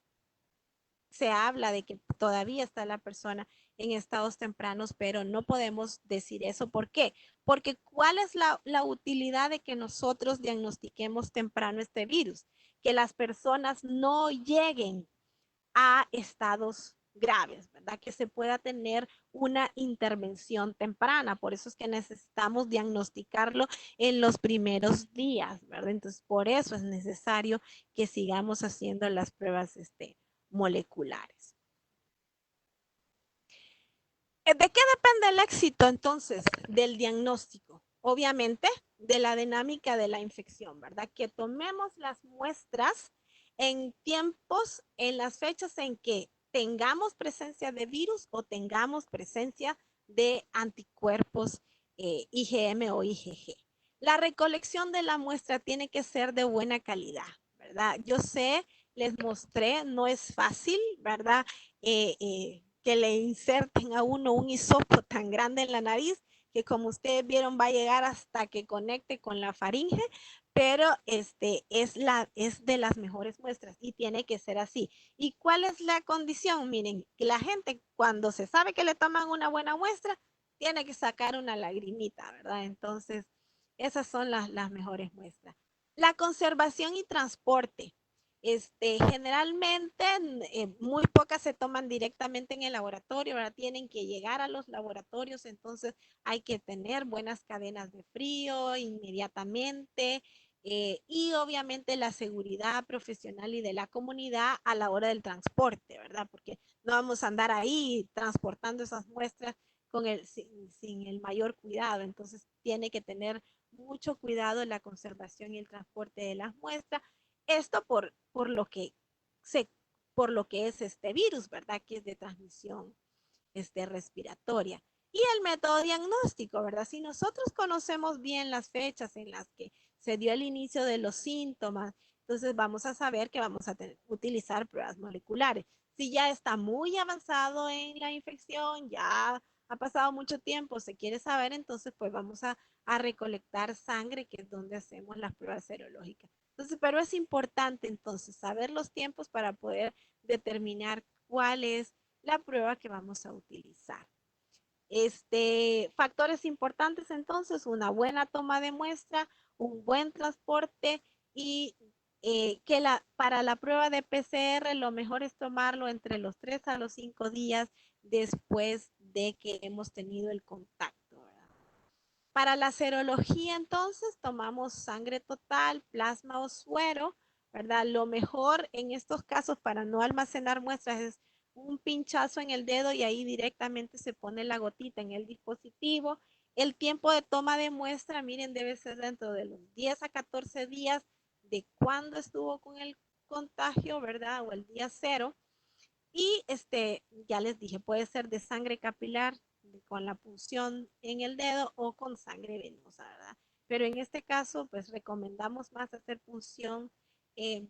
se habla de que todavía está la persona en estados tempranos, pero no podemos decir eso. ¿Por qué? Porque ¿cuál es la utilidad de que nosotros diagnostiquemos temprano este virus? Que las personas no lleguen a estados graves, ¿verdad? Que se pueda tener una intervención temprana. Por eso es que necesitamos diagnosticarlo en los primeros días, ¿verdad? Entonces, por eso es necesario que sigamos haciendo las pruebas moleculares. ¿De qué depende el éxito entonces del diagnóstico? Obviamente de la dinámica de la infección, ¿verdad? Que tomemos las muestras en tiempos, en las fechas en que tengamos presencia de virus o tengamos presencia de anticuerpos IgM o IgG. La recolección de la muestra tiene que ser de buena calidad, ¿verdad? Yo sé, les mostré, no es fácil, ¿verdad? Que le inserten a uno un hisopo tan grande en la nariz que como ustedes vieron va a llegar hasta que conecte con la faringe, pero es de las mejores muestras y tiene que ser así. ¿Y cuál es la condición? Miren, que la gente cuando se sabe que le toman una buena muestra, tiene que sacar una lagrimita, ¿verdad? Entonces, esas son las mejores muestras. La conservación y transporte. Generalmente muy pocas se toman directamente en el laboratorio, ¿verdad? Tienen que llegar a los laboratorios, entonces hay que tener buenas cadenas de frío inmediatamente y obviamente la seguridad profesional y de la comunidad a la hora del transporte, ¿verdad? Porque no vamos a andar ahí transportando esas muestras sin el mayor cuidado, entonces tiene que tener mucho cuidado en la conservación y el transporte de las muestras. Esto por lo que por lo que es este virus, ¿verdad? Que es de transmisión respiratoria. Y el método diagnóstico, ¿verdad? Si nosotros conocemos bien las fechas en las que se dio el inicio de los síntomas, entonces vamos a saber que vamos a utilizar pruebas moleculares. Si ya está muy avanzado en la infección, ya ha pasado mucho tiempo, se quiere saber, entonces pues vamos a recolectar sangre, que es donde hacemos las pruebas serológicas. Entonces, pero es importante entonces saber los tiempos para poder determinar cuál es la prueba que vamos a utilizar. Factores importantes entonces, una buena toma de muestra, un buen transporte y para la prueba de PCR lo mejor es tomarlo entre los 3 a los 5 días después de que hemos tenido el contacto, ¿verdad? Para la serología, entonces, tomamos sangre total, plasma o suero, ¿verdad? Lo mejor en estos casos para no almacenar muestras es un pinchazo en el dedo y ahí directamente se pone la gotita en el dispositivo. El tiempo de toma de muestra, miren, debe ser dentro de los 10 a 14 días de cuando estuvo con el contagio, ¿verdad? O el día cero. Y ya les dije, puede ser de sangre capilar con la punción en el dedo o con sangre venosa, ¿verdad? Pero en este caso, pues recomendamos más hacer punción eh,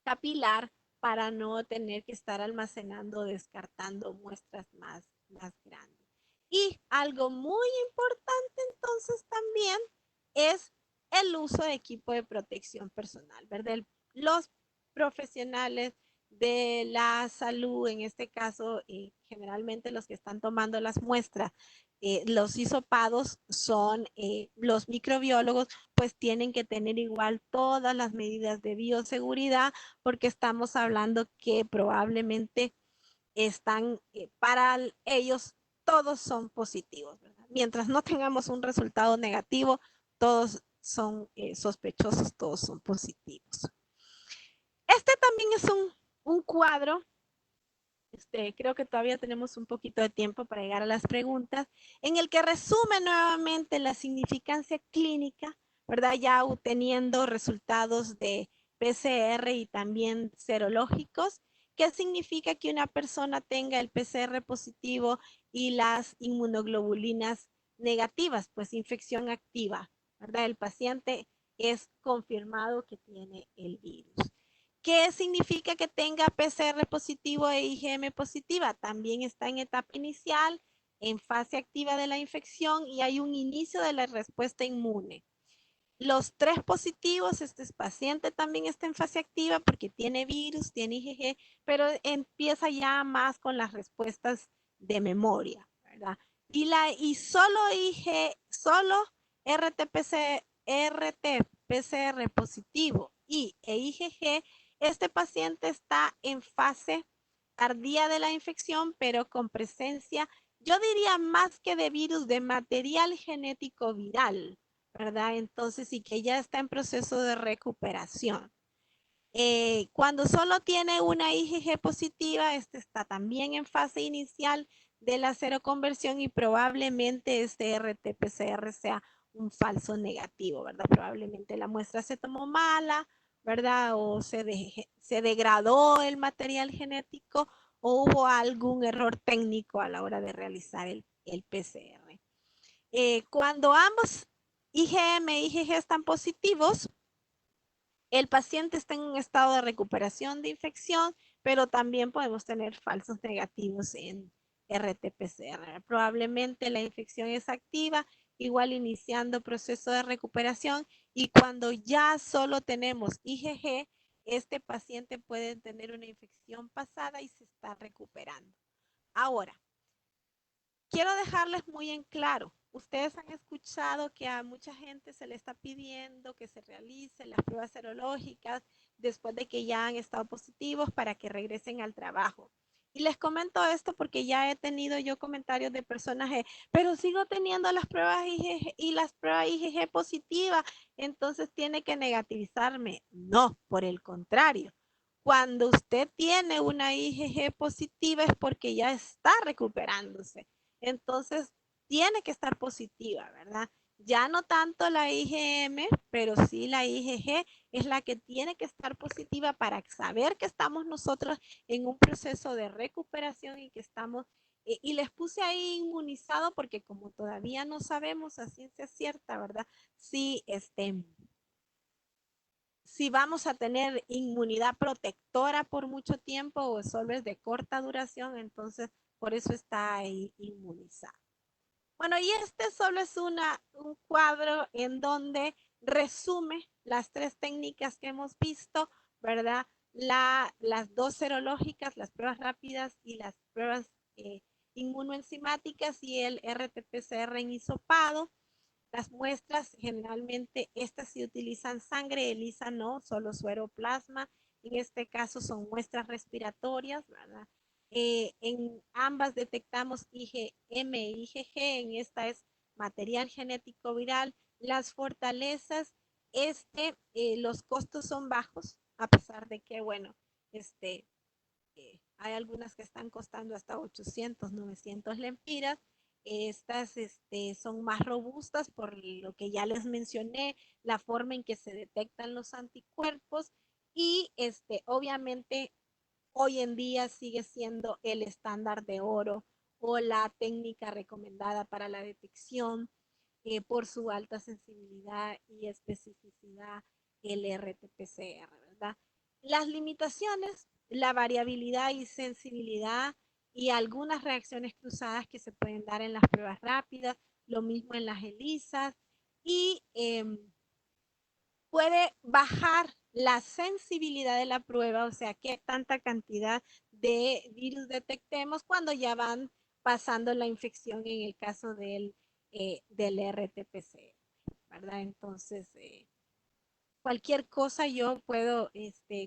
capilar para no tener que estar almacenando, descartando muestras más grandes. Y algo muy importante entonces también es el uso de equipo de protección personal, ¿verdad? Los profesionales de la salud, en este caso, generalmente los que están tomando las muestras, los hisopados son los microbiólogos, pues tienen que tener igual todas las medidas de bioseguridad porque estamos hablando que probablemente están, para ellos, todos son positivos, ¿verdad? Mientras no tengamos un resultado negativo, todos son sospechosos, todos son positivos. Este también es un cuadro. Creo que todavía tenemos un poquito de tiempo para llegar a las preguntas, en el que resume nuevamente la significancia clínica, ¿verdad? Ya teniendo resultados de PCR y también serológicos. ¿Qué significa que una persona tenga el PCR positivo y las inmunoglobulinas negativas? Pues infección activa, ¿verdad? El paciente es confirmado que tiene el virus. ¿Qué significa que tenga PCR positivo e IgM positiva? También está en etapa inicial, en fase activa de la infección y hay un inicio de la respuesta inmune. Los 3 positivos, este paciente también está en fase activa porque tiene virus, tiene IgG, pero empieza ya más con las respuestas de memoria, ¿verdad? Y solo solo RT-PCR positivo e IgG, este paciente está en fase tardía de la infección, pero con presencia, yo diría más que de virus, de material genético viral, ¿verdad? Entonces, sí que ya está en proceso de recuperación. Cuando solo tiene una IgG positiva, este está también en fase inicial de la seroconversión y probablemente este RT-PCR sea un falso negativo, ¿verdad? Probablemente la muestra se tomó mala, ¿verdad? O se degradó el material genético o hubo algún error técnico a la hora de realizar el PCR. Cuando ambos IgM e IgG están positivos, el paciente está en un estado de recuperación de infección, pero también podemos tener falsos negativos en RT-PCR. Probablemente la infección es activa, igual iniciando proceso de recuperación, y cuando ya solo tenemos IgG, este paciente puede tener una infección pasada y se está recuperando. Ahora, quiero dejarles muy en claro, ustedes han escuchado que a mucha gente se le está pidiendo que se realicen las pruebas serológicas después de que ya han estado positivos para que regresen al trabajo. Y les comento esto porque ya he tenido yo comentarios de personas, pero sigo teniendo las pruebas IgG y las pruebas IgG positivas, entonces tiene que negativizarme. No, por el contrario. Cuando usted tiene una IgG positiva es porque ya está recuperándose. Entonces, tiene que estar positiva, ¿verdad? Ya no tanto la IgM, pero sí la IgG es la que tiene que estar positiva para saber que estamos nosotros en un proceso de recuperación y que estamos, y les puse ahí inmunizado porque como todavía no sabemos a ciencia cierta, ¿verdad? Si si vamos a tener inmunidad protectora por mucho tiempo o solo es de corta duración, entonces por eso está ahí inmunizado. Bueno, y este solo es un cuadro en donde resume las 3 técnicas que hemos visto, ¿verdad? Las 2 serológicas, las pruebas rápidas y las pruebas inmunoenzimáticas y el RT-PCR en hisopado. Las muestras, generalmente, estas sí utilizan sangre, ELISA no, solo sueroplasma. En este caso son muestras respiratorias, ¿verdad? En ambas detectamos IgM e IgG, en esta es material genético viral. Las fortalezas, los costos son bajos, a pesar de que, bueno, hay algunas que están costando hasta 800, 900 lempiras. Estas son más robustas por lo que ya les mencioné, la forma en que se detectan los anticuerpos y obviamente hoy en día sigue siendo el estándar de oro o la técnica recomendada para la detección por su alta sensibilidad y especificidad, el RT-PCR, ¿verdad? Las limitaciones, la variabilidad y sensibilidad y algunas reacciones cruzadas que se pueden dar en las pruebas rápidas, lo mismo en las ELISAs, y puede bajar la sensibilidad de la prueba, o sea, qué tanta cantidad de virus detectemos cuando ya van pasando la infección en el caso del RT-PCR, ¿verdad? Entonces, cualquier cosa yo puedo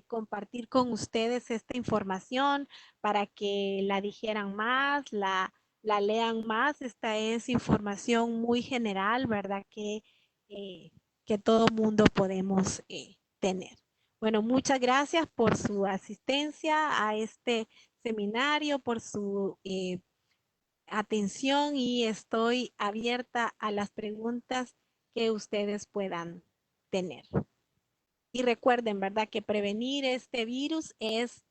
compartir con ustedes esta información para que la dijeran más, la lean más. Esta es información muy general, ¿verdad? Eh, que todo mundo podemos tener. Bueno, muchas gracias por su asistencia a este seminario, por su atención y estoy abierta a las preguntas que ustedes puedan tener. Y recuerden, ¿verdad? Que prevenir este virus es,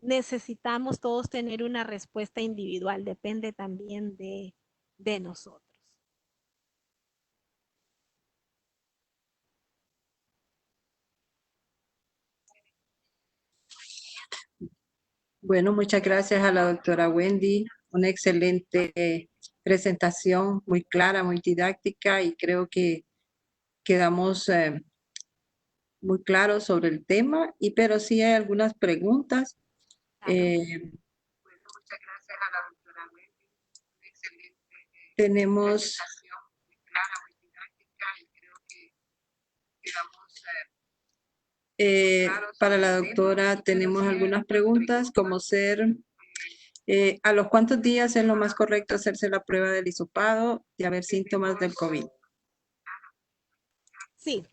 necesitamos todos tener una respuesta individual, depende también de nosotros. Bueno, muchas gracias a la doctora Wendy. Una excelente presentación, muy clara, muy didáctica y creo que quedamos muy claros sobre el tema, pero sí hay algunas preguntas. Claro. Bueno, muchas gracias a la doctora Wendy. Una excelente tenemos presentación, muy clara, muy didáctica y creo que quedamos para la doctora tenemos algunas preguntas como ser ¿a los cuántos días es lo más correcto hacerse la prueba del hisopado y haber síntomas del COVID? Sí,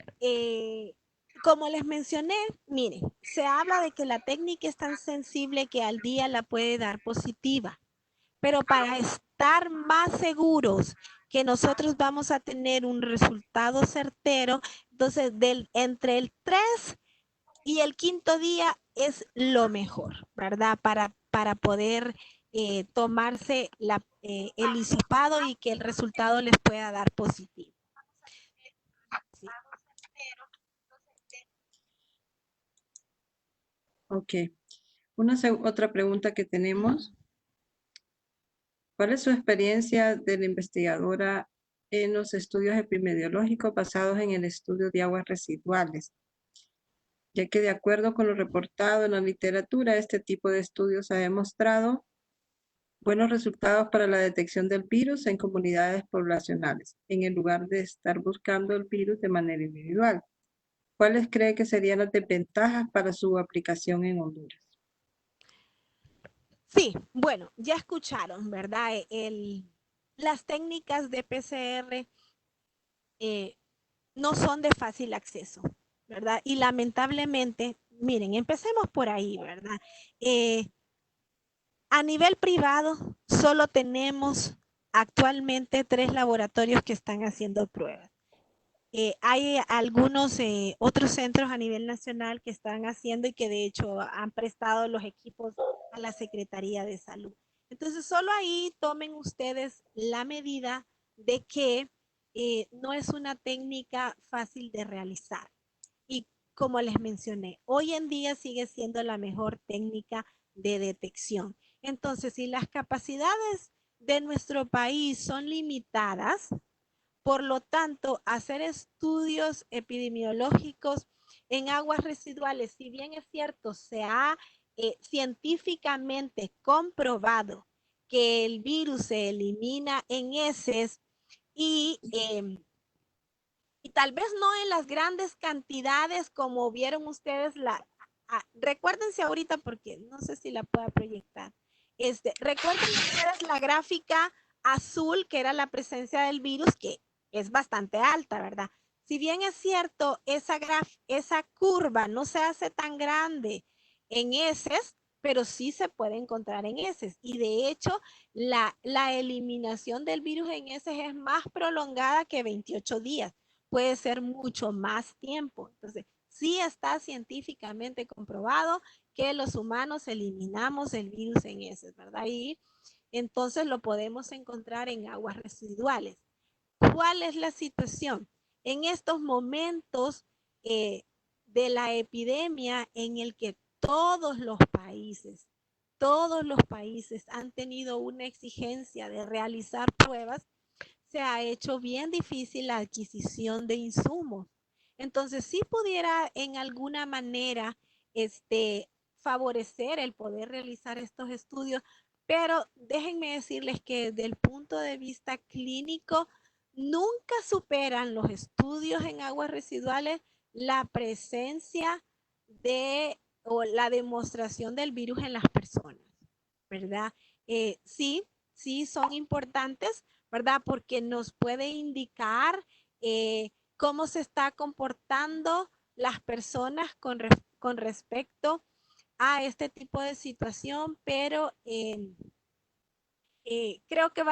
como les mencioné, miren, se habla de que la técnica es tan sensible que al día la puede dar positiva, pero para estar más seguros que nosotros vamos a tener un resultado certero, entonces entre el 3 y el quinto día es lo mejor, ¿verdad? Para poder tomarse el hisopado y que el resultado les pueda dar positivo. Sí. Ok. Otra pregunta que tenemos. ¿Cuál es su experiencia de la investigadora en los estudios epidemiológicos basados en el estudio de aguas residuales? Ya que de acuerdo con lo reportado en la literatura, este tipo de estudios ha demostrado buenos resultados para la detección del virus en comunidades poblacionales, en el lugar de estar buscando el virus de manera individual. ¿Cuáles cree que serían las desventajas para su aplicación en Honduras? Sí, bueno, ya escucharon, ¿verdad? Las técnicas de PCR no son de fácil acceso, ¿verdad? Y lamentablemente, miren, empecemos por ahí, ¿verdad? A nivel privado, solo tenemos actualmente 3 laboratorios que están haciendo pruebas. Hay algunos otros centros a nivel nacional que están haciendo y que de hecho han prestado los equipos a la Secretaría de Salud. Entonces, solo ahí tomen ustedes la medida de que no es una técnica fácil de realizar. Y como les mencioné, hoy en día sigue siendo la mejor técnica de detección. Entonces, si las capacidades de nuestro país son limitadas, por lo tanto, hacer estudios epidemiológicos en aguas residuales, si bien es cierto, se ha científicamente comprobado que el virus se elimina en heces y tal vez no en las grandes cantidades como vieron ustedes recuérdense ahorita porque no sé si la pueda proyectar. Recuerden ustedes la gráfica azul que era la presencia del virus que es bastante alta, ¿verdad? Si bien es cierto, esa curva no se hace tan grande en heces, pero sí se puede encontrar en heces. Y de hecho, la eliminación del virus en heces es más prolongada que 28 días. Puede ser mucho más tiempo. Entonces, sí está científicamente comprobado que los humanos eliminamos el virus en heces, ¿verdad? Y entonces lo podemos encontrar en aguas residuales. ¿Cuál es la situación? En estos momentos de la epidemia en el que todos los países han tenido una exigencia de realizar pruebas, se ha hecho bien difícil la adquisición de insumos. Entonces, si pudiera en alguna manera favorecer el poder realizar estos estudios, pero déjenme decirles que desde el punto de vista clínico, nunca superan los estudios en aguas residuales la presencia de o la demostración del virus en las personas, ¿verdad? Sí, sí son importantes, ¿verdad? Porque nos puede indicar cómo se está comportando las personas con respecto a este tipo de situación, pero creo que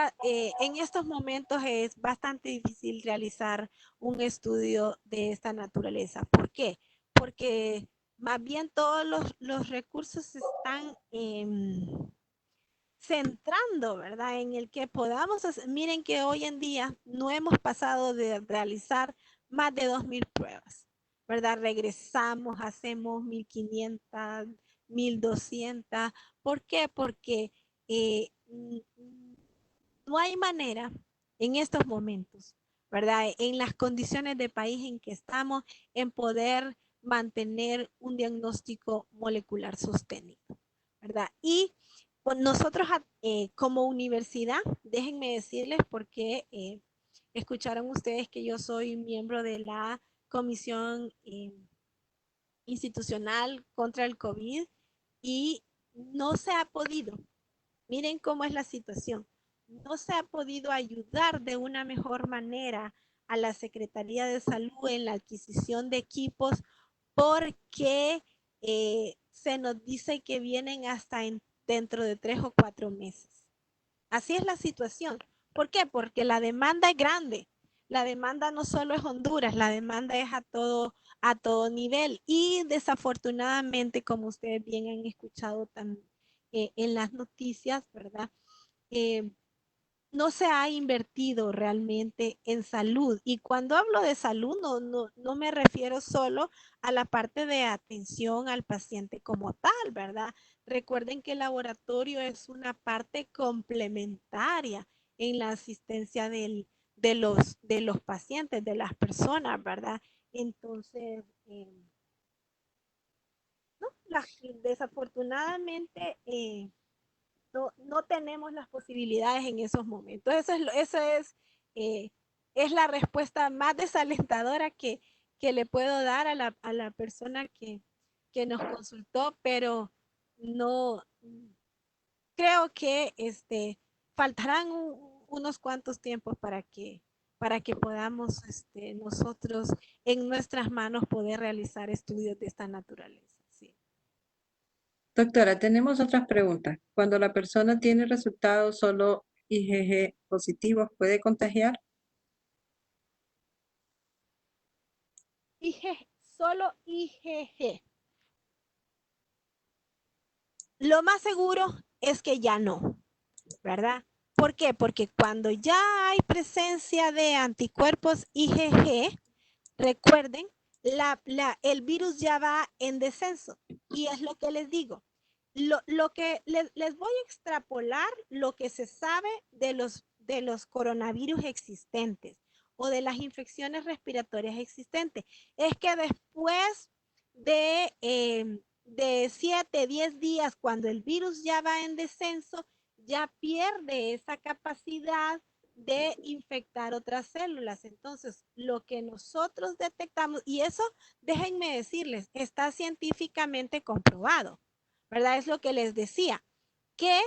en estos momentos es bastante difícil realizar un estudio de esta naturaleza. ¿Por qué? Porque más bien todos los recursos se están centrando, ¿verdad? En el que podamos hacer. Miren que hoy en día no hemos pasado de realizar más de 2.000 pruebas, ¿verdad? Regresamos, hacemos 1.500, 1.200. ¿Por qué? Porque no hay manera en estos momentos, ¿verdad? En las condiciones de país en que estamos, en poder mantener un diagnóstico molecular sostenido, ¿verdad? Y pues, nosotros como universidad, déjenme decirles porque escucharon ustedes que yo soy miembro de la Comisión Institucional contra el COVID y no se ha podido. Miren cómo es la situación. No se ha podido ayudar de una mejor manera a la Secretaría de Salud en la adquisición de equipos porque se nos dice que vienen hasta dentro de 3 o 4 meses. Así es la situación. ¿Por qué? Porque la demanda es grande. La demanda no solo es Honduras, la demanda es a todo nivel. Y desafortunadamente, como ustedes bien han escuchado en las noticias, ¿verdad? Eh, no se ha invertido realmente en salud. Y cuando hablo de salud, no me refiero solo a la parte de atención al paciente como tal, ¿verdad? Recuerden que el laboratorio es una parte complementaria en la asistencia de los pacientes, de las personas, ¿verdad? Entonces, no, desafortunadamente, no tenemos las posibilidades en esos momentos. Eh, es la respuesta más desalentadora que le puedo dar a la persona que nos consultó, pero no creo que faltarán unos cuantos tiempos para que podamos nosotros en nuestras manos poder realizar estudios de esta naturaleza. Sí. Doctora, tenemos otras preguntas. Cuando la persona tiene resultados solo IgG positivos, ¿puede contagiar? Solo IgG. Lo más seguro es que ya no, ¿verdad? ¿Por qué? Porque cuando ya hay presencia de anticuerpos IgG, recuerden, el virus ya va en descenso. Y es lo que les digo. Lo que les voy a extrapolar lo que se sabe de los coronavirus existentes o de las infecciones respiratorias existentes. Es que después de 7, 10 días, cuando el virus ya va en descenso, ya pierde esa capacidad de infectar otras células. Entonces, lo que nosotros detectamos, y eso, déjenme decirles, está científicamente comprobado, ¿verdad? Es lo que les decía, que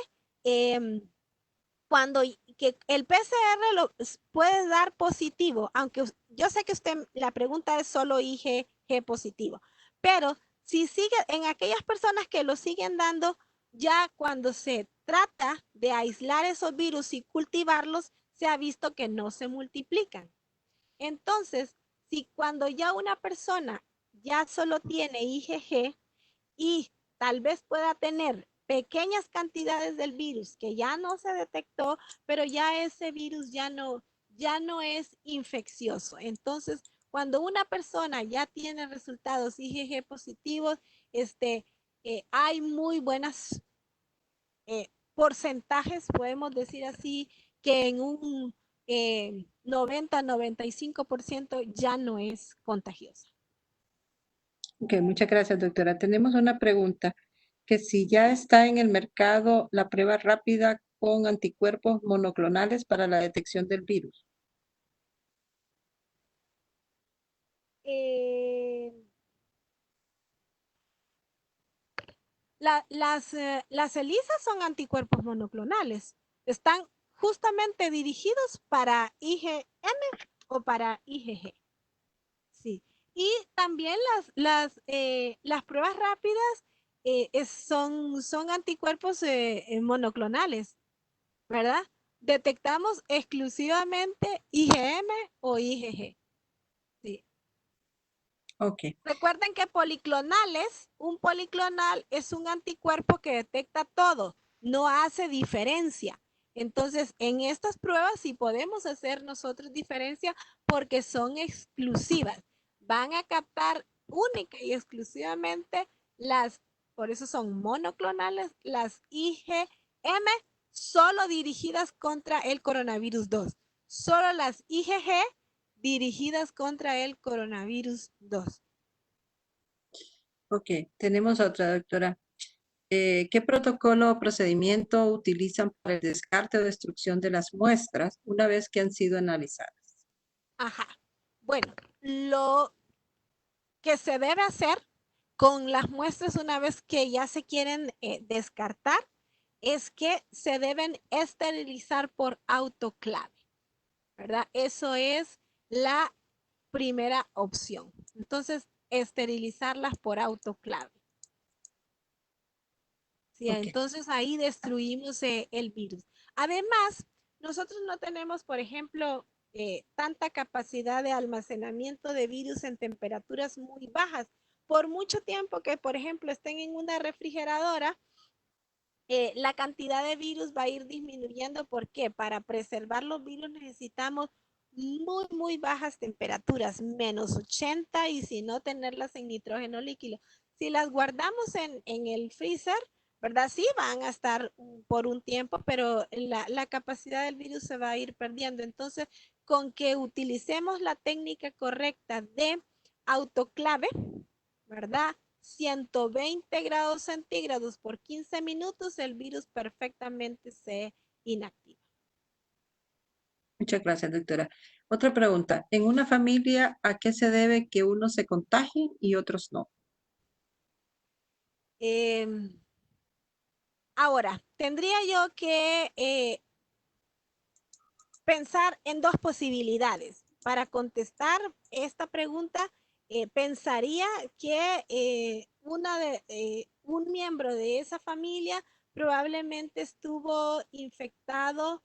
cuando que el PCR lo puede dar positivo, aunque yo sé que usted, la pregunta es solo IgG positivo, pero si sigue en aquellas personas que lo siguen dando, ya cuando se trata de aislar esos virus y cultivarlos, se ha visto que no se multiplican. Entonces, si cuando ya una persona ya solo tiene IgG y tal vez pueda tener pequeñas cantidades del virus que ya no se detectó, pero ya ese virus ya no es infeccioso. Entonces, cuando una persona ya tiene resultados IgG positivos, hay muy buenas porcentajes, podemos decir así, que en un 90-95% ya no es contagiosa. Ok, muchas gracias, doctora. Tenemos una pregunta, que si ya está en el mercado la prueba rápida con anticuerpos monoclonales para la detección del virus. Las ELISA son anticuerpos monoclonales. Están justamente dirigidos para IgM o para IgG. Sí. Y también las pruebas rápidas son anticuerpos monoclonales, ¿verdad? Detectamos exclusivamente IgM o IgG. Sí. Ok. Recuerden que un policlonal es un anticuerpo que detecta todo, no hace diferencia. Entonces, en estas pruebas sí podemos hacer nosotros diferencia porque son exclusivas. Van a captar única y exclusivamente por eso son monoclonales, las IgM solo dirigidas contra el coronavirus 2. Solo las IgG dirigidas contra el coronavirus 2. Ok, tenemos otra, doctora. ¿Qué protocolo o procedimiento utilizan para el descarte o destrucción de las muestras una vez que han sido analizadas? Ajá. Bueno, lo que se debe hacer con las muestras una vez que ya se quieren descartar es que se deben esterilizar por autoclave, ¿verdad? Eso es la primera opción. Entonces, esterilizarlas por autoclave. Sí, Ok. entonces ahí destruimos el virus. Además, nosotros no tenemos, por ejemplo, tanta capacidad de almacenamiento de virus en temperaturas muy bajas. Por mucho tiempo que, por ejemplo, estén en una refrigeradora, la cantidad de virus va a ir disminuyendo. ¿Por qué? Para preservar los virus necesitamos muy bajas temperaturas, menos 80, y si no, tenerlas en nitrógeno líquido. Si las guardamos en el freezer, ¿verdad? Sí, van a estar por un tiempo, pero la capacidad del virus se va a ir perdiendo. Entonces, con que utilicemos la técnica correcta de autoclave, ¿verdad? 120 grados centígrados por 15 minutos, el virus perfectamente se inactiva. Muchas gracias, doctora. Otra pregunta. En una familia, ¿a qué se debe que unos se contagien y otros no? Ahora, tendría yo que pensar en dos posibilidades. Para contestar esta pregunta, pensaría que un miembro de esa familia probablemente estuvo infectado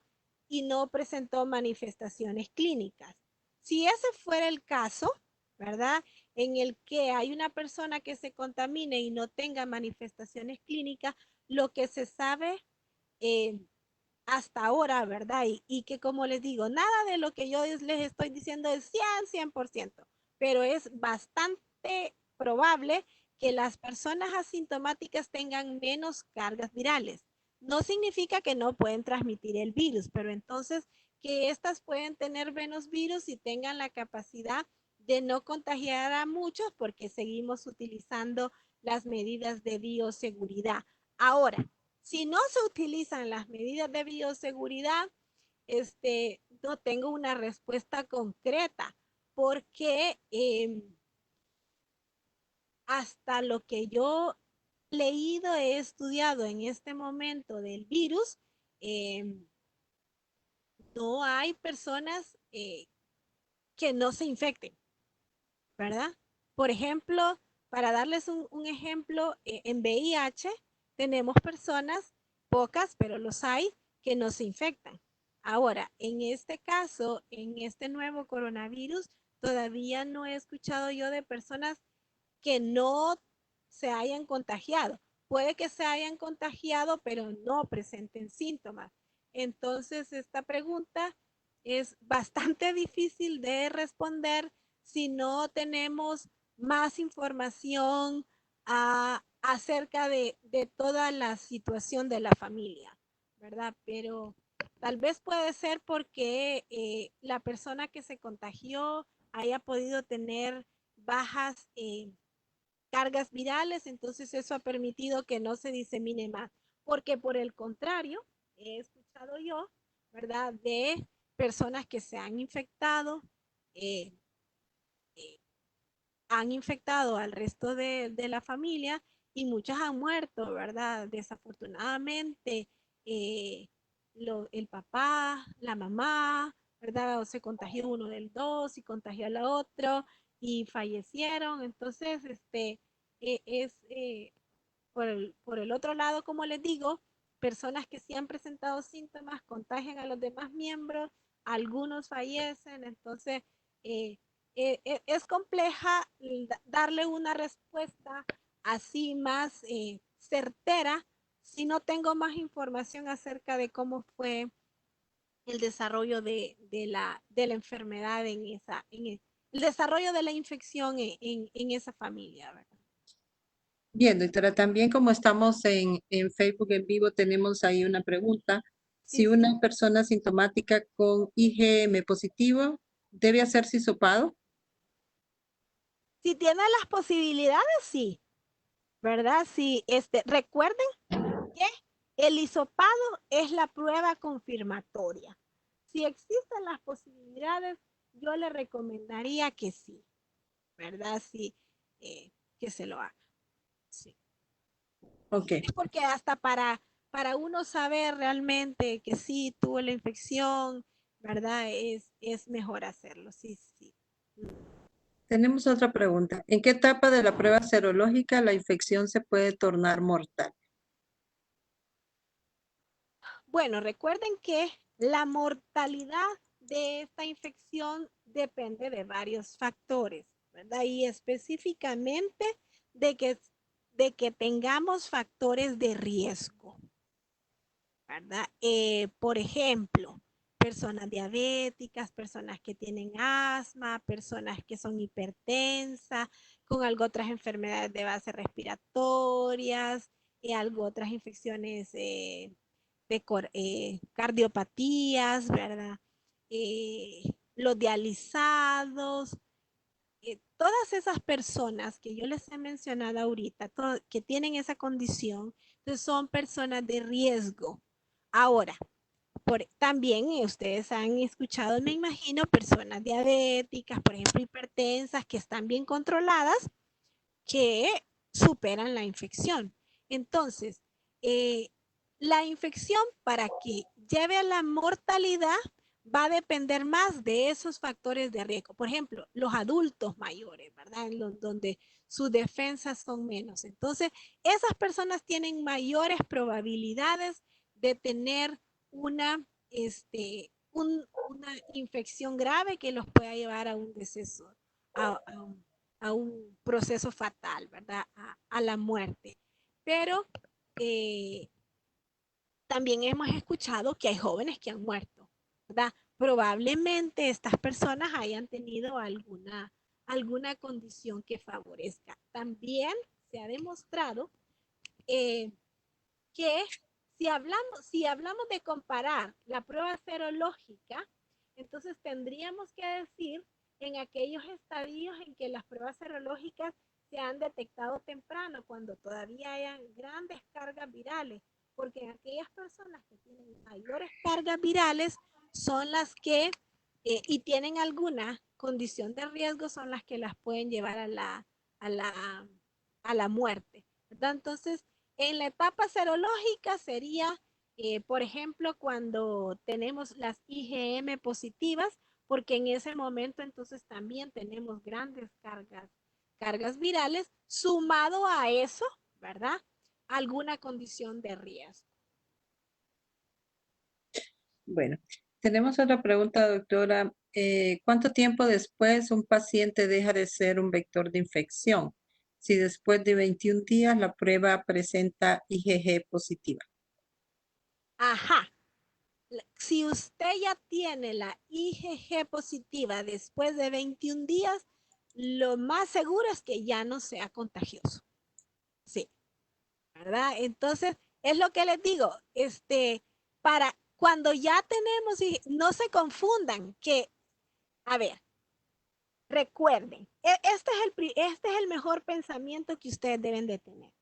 y no presentó manifestaciones clínicas. Si ese fuera el caso, ¿verdad? En el que hay una persona que se contamine y no tenga manifestaciones clínicas, lo que se sabe hasta ahora, ¿verdad? Y que como les digo, nada de lo que yo les estoy diciendo es 100%, pero es bastante probable que las personas asintomáticas tengan menos cargas virales. No significa que no pueden transmitir el virus, pero entonces que estas pueden tener menos virus y tengan la capacidad de no contagiar a muchos porque seguimos utilizando las medidas de bioseguridad. Ahora, si no se utilizan las medidas de bioseguridad, no tengo una respuesta concreta porque hasta lo que yo he leído, he estudiado en este momento del virus, no hay personas que no se infecten, ¿verdad? Por ejemplo, para darles un ejemplo, en VIH tenemos personas, pocas, pero los hay, que no se infectan. Ahora, en este caso, en este nuevo coronavirus, todavía no he escuchado yo de personas que no se hayan contagiado. Puede que se hayan contagiado, pero no presenten síntomas. Entonces, esta pregunta es bastante difícil de responder si no tenemos más información acerca de toda la situación de la familia, ¿verdad? Pero tal vez puede ser porque la persona que se contagió haya podido tener bajas cargas virales, entonces eso ha permitido que no se disemine más. Porque por el contrario, he escuchado yo, ¿verdad? De personas que se eh, eh, han infectado al resto de la familia y muchas han muerto, ¿verdad? Desafortunadamente, el papá, la mamá, ¿verdad? O se contagió uno del dos y contagió al otro y fallecieron. Entonces, es por el otro lado, como les digo, personas que sí han presentado síntomas contagian a los demás miembros, algunos fallecen, entonces eh, es compleja darle una respuesta así más certera si no tengo más información acerca de cómo fue el desarrollo de la enfermedad el desarrollo de la infección en esa familia, ¿verdad? Bien, doctora, también como estamos en Facebook en vivo, tenemos ahí una pregunta. Sí, Si una persona sintomática con IgM positivo, ¿debe hacerse hisopado? Si tiene las posibilidades, sí, ¿verdad? Sí, recuerden que el hisopado es la prueba confirmatoria. Si existen las posibilidades, yo le recomendaría que sí, ¿verdad? Sí, que se lo haga. Sí. Ok. Es porque hasta para uno saber realmente que sí tuvo la infección, ¿verdad? Es mejor hacerlo, sí, sí. Tenemos otra pregunta. ¿En qué etapa de la prueba serológica la infección se puede tornar mortal? Bueno, recuerden que la mortalidad de esta infección depende de varios factores, ¿verdad? Y específicamente de que tengamos factores de riesgo, ¿verdad? Por ejemplo, personas diabéticas, personas que tienen asma, personas que son hipertensas, con algo otras enfermedades de base respiratorias, algo otras infecciones cardiopatías, ¿verdad? Los dializados, todas esas personas que yo les he mencionado ahorita, que tienen esa condición, entonces son personas de riesgo. Ahora, también ustedes han escuchado, me imagino, personas diabéticas, por ejemplo, hipertensas, que están bien controladas, que superan la infección. Entonces, eh, la infección para que lleve a la mortalidad va a depender más de esos factores de riesgo. Por ejemplo, los adultos mayores, ¿verdad? Donde sus defensas son menos. Entonces, esas personas tienen mayores probabilidades de tener una, una infección grave que los pueda llevar a un deceso, a un proceso fatal, ¿verdad? A la muerte. Pero eh, también hemos escuchado que hay jóvenes que han muerto, ¿verdad? Probablemente estas personas hayan tenido alguna condición que favorezca. También se ha demostrado eh, que si hablamos de comparar la prueba serológica, entonces tendríamos que decir en aquellos estadios en que las pruebas serológicas se han detectado temprano, cuando todavía hayan grandes cargas virales, porque en aquellas personas que tienen mayores cargas virales son las que, y tienen alguna condición de riesgo, son las que las pueden llevar a la, a la muerte, ¿verdad? Entonces, en la etapa serológica sería, por ejemplo, cuando tenemos las IgM positivas, porque en ese momento entonces también tenemos grandes cargas virales, sumado a eso, ¿verdad? Alguna condición de riesgo. Bueno, tenemos otra pregunta, doctora. ¿Cuánto tiempo después un paciente deja de ser un vector de infección? Si después de 21 días la prueba presenta IgG positiva. Ajá. Si usted ya tiene la IgG positiva después de 21 días, lo más seguro es que ya no sea contagioso. Sí, ¿verdad? Entonces, es lo que les digo, para cuando ya tenemos, y no se confundan, que, a ver, recuerden, este es el mejor pensamiento que ustedes deben de tener.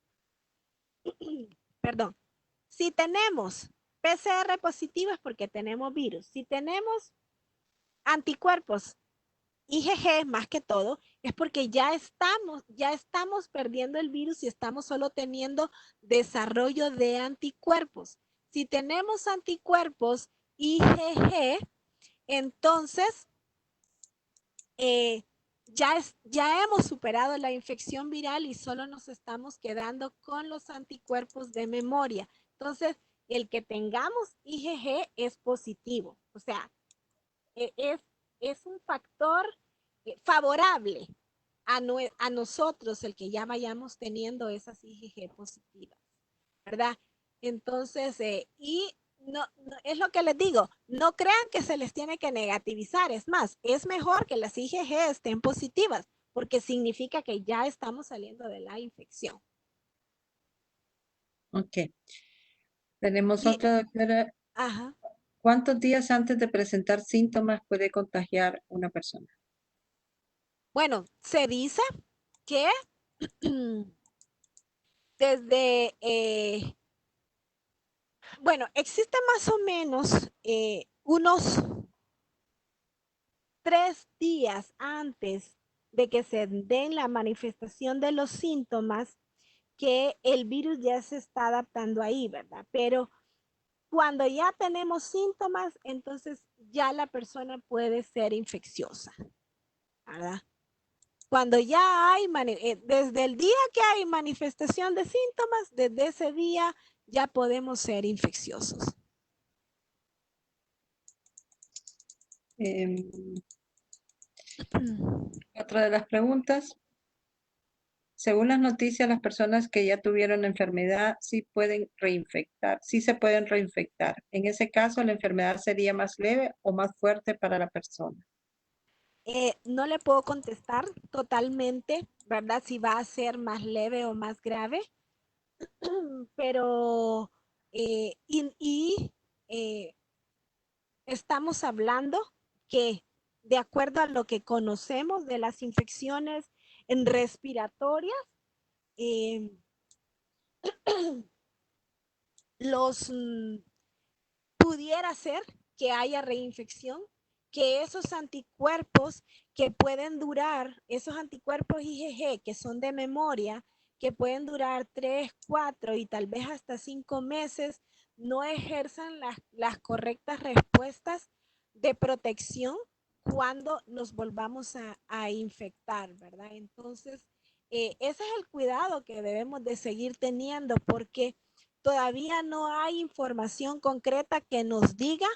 Perdón. Si tenemos PCR positivo es porque tenemos virus. Si tenemos anticuerpos IgG más que todo, es porque ya estamos perdiendo el virus y estamos solo teniendo desarrollo de anticuerpos. Si tenemos anticuerpos IgG, entonces ya hemos superado la infección viral y solo nos estamos quedando con los anticuerpos de memoria. Entonces, el que tengamos IgG es positivo. O sea, es un factor favorable a nosotros el que ya vayamos teniendo esas IgG positivas, ¿verdad? Entonces, no, es lo que les digo, no crean que se les tiene que negativizar, es más, es mejor que las IgG estén positivas, porque significa que ya estamos saliendo de la infección. Ok. Tenemos Y, otra, doctora. ajá. ¿Cuántos días antes de presentar síntomas puede contagiar una persona? Bueno, se dice que desde, bueno, existe más o menos unos 3 días antes de que se den la manifestación de los síntomas que el virus ya se está adaptando ahí, ¿verdad? Pero cuando ya tenemos síntomas, entonces ya la persona puede ser infecciosa, ¿verdad? Cuando ya hay, desde el día que hay manifestación de síntomas, desde ese día ya podemos ser infecciosos. Em, Otra de las preguntas. Según las noticias, las personas que ya tuvieron la enfermedad sí pueden reinfectar, sí se pueden reinfectar. En ese caso, ¿la enfermedad sería más leve o más fuerte para la persona? No le puedo contestar totalmente, ¿verdad? Si va a ser más leve o más grave, pero eh, estamos hablando que de acuerdo a lo que conocemos de las infecciones respiratorias, eh, los pudiera ser que haya reinfección, que esos anticuerpos que pueden durar, esos anticuerpos IgG que son de memoria, que pueden durar 3, 4 y tal vez hasta 5 meses, no ejerzan las correctas respuestas de protección cuando nos volvamos a infectar, ¿verdad? Entonces, ese es el cuidado que debemos de seguir teniendo porque todavía no hay información concreta que nos diga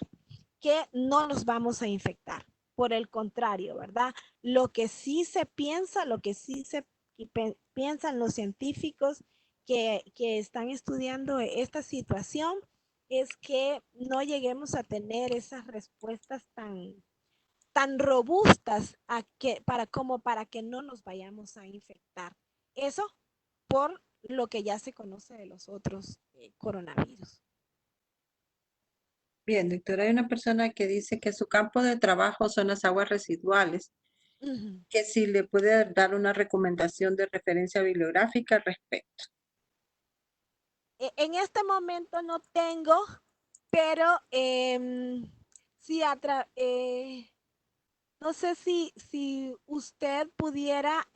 que no nos vamos a infectar. Por el contrario, ¿verdad? Lo que sí se piensa, lo que sí se piensan los científicos que están estudiando esta situación es que no lleguemos a tener esas respuestas tan robustas para que no nos vayamos a infectar. Eso por lo que ya se conoce de los otros coronavirus. Bien, doctora, hay una persona que dice que su campo de trabajo son las aguas residuales, Uh -huh. que si le puede dar una recomendación de referencia bibliográfica al respecto. En este momento no tengo, pero sí no sé si usted pudiera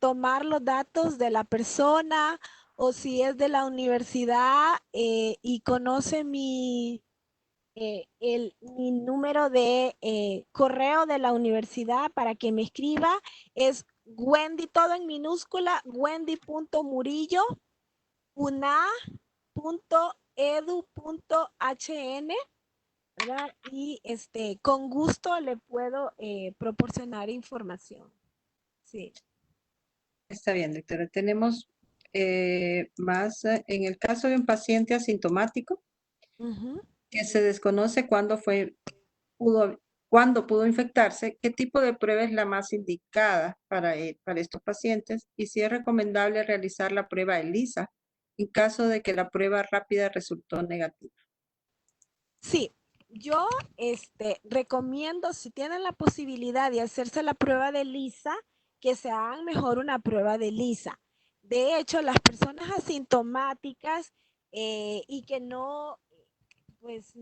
tomar los datos de la persona o si es de la universidad y conoce mi número de correo de la universidad para que me escriba. Es Wendy, todo en minúscula, wendy.murillo, una.edu.hn, ¿verdad? Y con gusto le puedo proporcionar información. Sí. Está bien, doctora. Tenemos más en el caso de un paciente asintomático que se desconoce cuándo pudo infectarse, qué tipo de prueba es la más indicada para estos pacientes y si es recomendable realizar la prueba ELISA en caso de que la prueba rápida resultó negativa. Sí, yo recomiendo, si tienen la posibilidad de hacerse la prueba de ELISA, que se hagan mejor una prueba de ELISA. De hecho, las personas asintomáticas y que no, pues,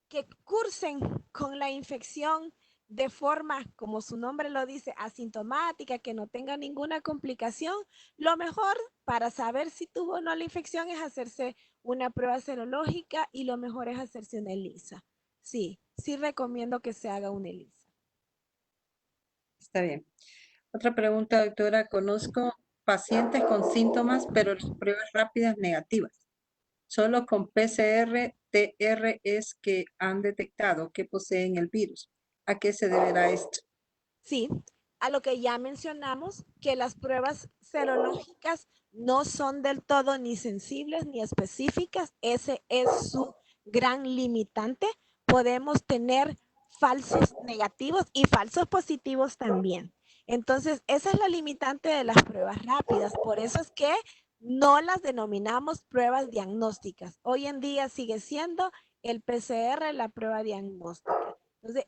que cursen con la infección de forma, como su nombre lo dice, asintomática, que no tenga ninguna complicación, lo mejor para saber si tuvo o no la infección es hacerse una prueba serológica y lo mejor es hacerse una ELISA. Sí, sí recomiendo que se haga una ELISA. Está bien. Otra pregunta, doctora. Conozco pacientes con síntomas, pero las pruebas rápidas negativas. Solo con PCR, TR es que han detectado que poseen el virus. ¿A qué se deberá esto? Sí, a lo que ya mencionamos, que las pruebas serológicas no son del todo ni sensibles ni específicas. Ese es su gran limitante. Podemos tener falsos negativos y falsos positivos también. Entonces, esa es la limitante de las pruebas rápidas. Por eso es que no las denominamos pruebas diagnósticas. Hoy en día sigue siendo el PCR la prueba diagnóstica. Entonces,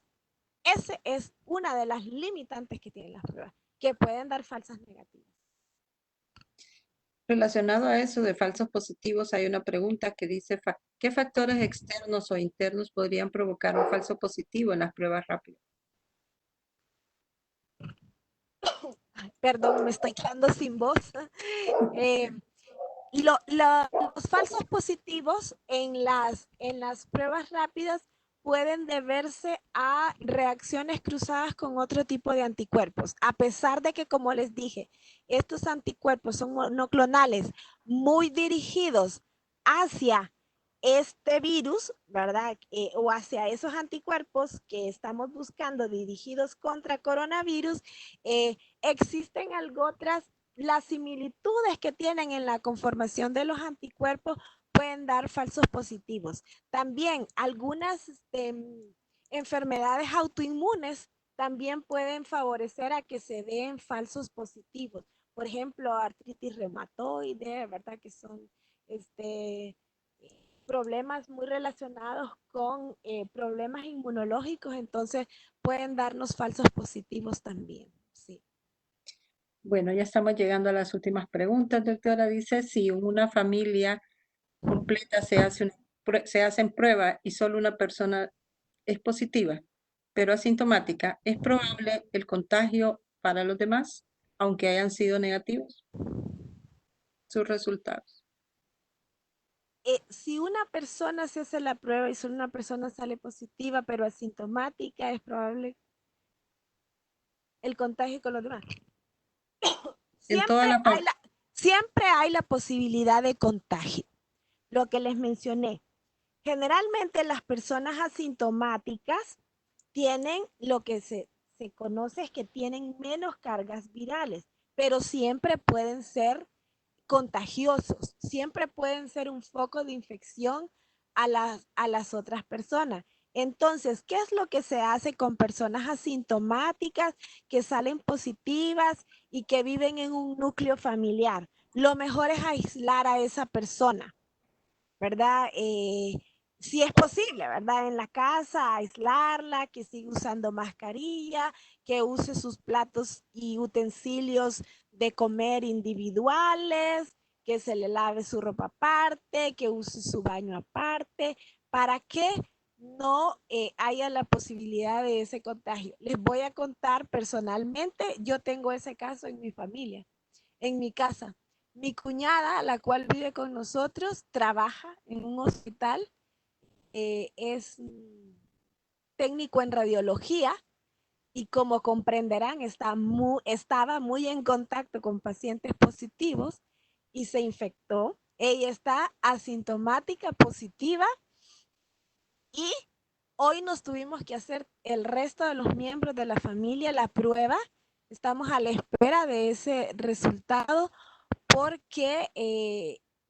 esa es una de las limitantes que tienen las pruebas, que pueden dar falsas negativas. Relacionado a eso de falsos positivos, hay una pregunta que dice, ¿qué factores externos o internos podrían provocar un falso positivo en las pruebas rápidas? Perdón, me estoy quedando sin voz. Los falsos positivos en las pruebas rápidas pueden deberse a reacciones cruzadas con otro tipo de anticuerpos, a pesar de que, como les dije, estos anticuerpos son monoclonales muy dirigidos hacia este virus, ¿verdad? O hacia esos anticuerpos que estamos buscando dirigidos contra coronavirus, existen algo otras las similitudes que tienen en la conformación de los anticuerpos pueden dar falsos positivos. También algunas enfermedades autoinmunes también pueden favorecer a que se den falsos positivos. Por ejemplo, artritis reumatoide, ¿verdad? Que son problemas muy relacionados con problemas inmunológicos, entonces pueden darnos falsos positivos también. Sí. Bueno, ya estamos llegando a las últimas preguntas, doctora. Dice, si en una familia completa se hacen pruebas y solo una persona es positiva, pero asintomática, ¿es probable el contagio para los demás, aunque hayan sido negativos sus resultados? Si una persona se hace la prueba y solo una persona sale positiva, pero asintomática, es probable el contagio con los demás. En toda la Siempre hay la posibilidad de contagio. Lo que les mencioné. Generalmente las personas asintomáticas tienen lo que se conoce es que tienen menos cargas virales, pero siempre pueden ser contagiosos, siempre pueden ser un foco de infección a las otras personas. Entonces, ¿qué es lo que se hace con personas asintomáticas que salen positivas y que viven en un núcleo familiar? Lo mejor es aislar a esa persona, ¿verdad? Si es posible, ¿verdad? En la casa, aislarla, que siga usando mascarilla, que use sus platos y utensilios de comer individuales, que se le lave su ropa aparte, que use su baño aparte, para que no haya la posibilidad de ese contagio. Les voy a contar personalmente, yo tengo ese caso en mi familia, en mi casa. Mi cuñada, la cual vive con nosotros, trabaja en un hospital, es técnico en radiología y como comprenderán, estaba muy en contacto con pacientes positivos y se infectó. Ella está asintomática, positiva y hoy nos tuvimos que hacer el resto de los miembros de la familia la prueba. Estamos a la espera de ese resultado porque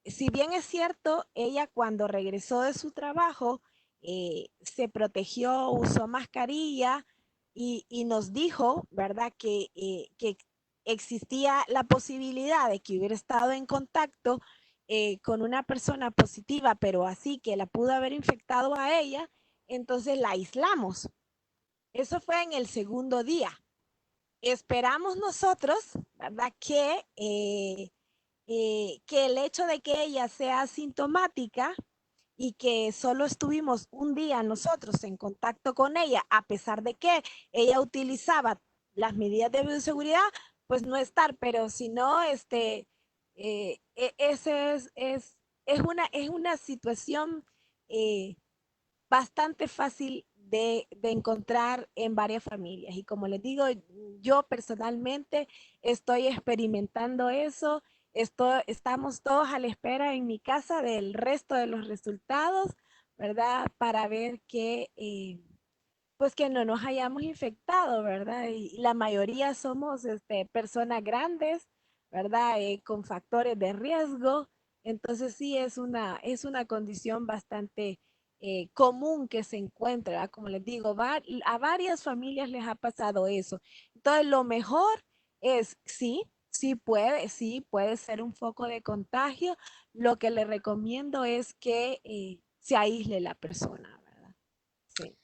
si bien es cierto, ella cuando regresó de su trabajo se protegió, usó mascarilla y nos dijo, ¿verdad?, que existía la posibilidad de que hubiera estado en contacto con una persona positiva, pero así que la pudo haber infectado a ella, entonces la aislamos. Eso fue en el segundo día. Esperamos nosotros, ¿verdad?, que el hecho de que ella sea asintomática y que solo estuvimos un día nosotros en contacto con ella, a pesar de que ella utilizaba las medidas de bioseguridad, pues no estar, pero si no, ese es una situación bastante fácil de encontrar en varias familias. Y como les digo, yo personalmente estoy experimentando eso. Estamos todos a la espera en mi casa del resto de los resultados, ¿verdad? Para ver que, pues que no nos hayamos infectado, ¿verdad? Y la mayoría somos personas grandes, ¿verdad? Con factores de riesgo. Entonces sí es una condición bastante común que se encuentra, ¿verdad? Como les digo, a varias familias les ha pasado eso. Entonces lo mejor es, sí, Sí puede ser un foco de contagio. Lo que le recomiendo es que se aísle la persona, ¿verdad? Sí.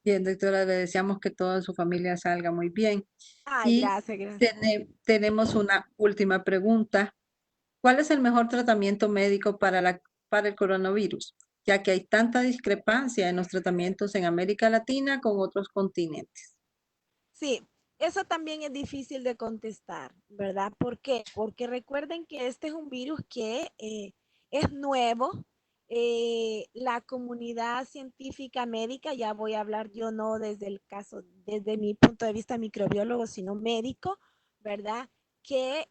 Bien, doctora, le deseamos que toda su familia salga muy bien. Ay, Y gracias, gracias. tenemos una última pregunta. ¿Cuál es el mejor tratamiento médico para el coronavirus? Ya que hay tanta discrepancia en los tratamientos en América Latina con otros continentes. Sí, eso también es difícil de contestar, ¿verdad? ¿Por qué? Porque recuerden que este es un virus que es nuevo. La comunidad científica médica, ya voy a hablar yo no desde el caso, desde mi punto de vista microbiólogo, sino médico, ¿verdad? Que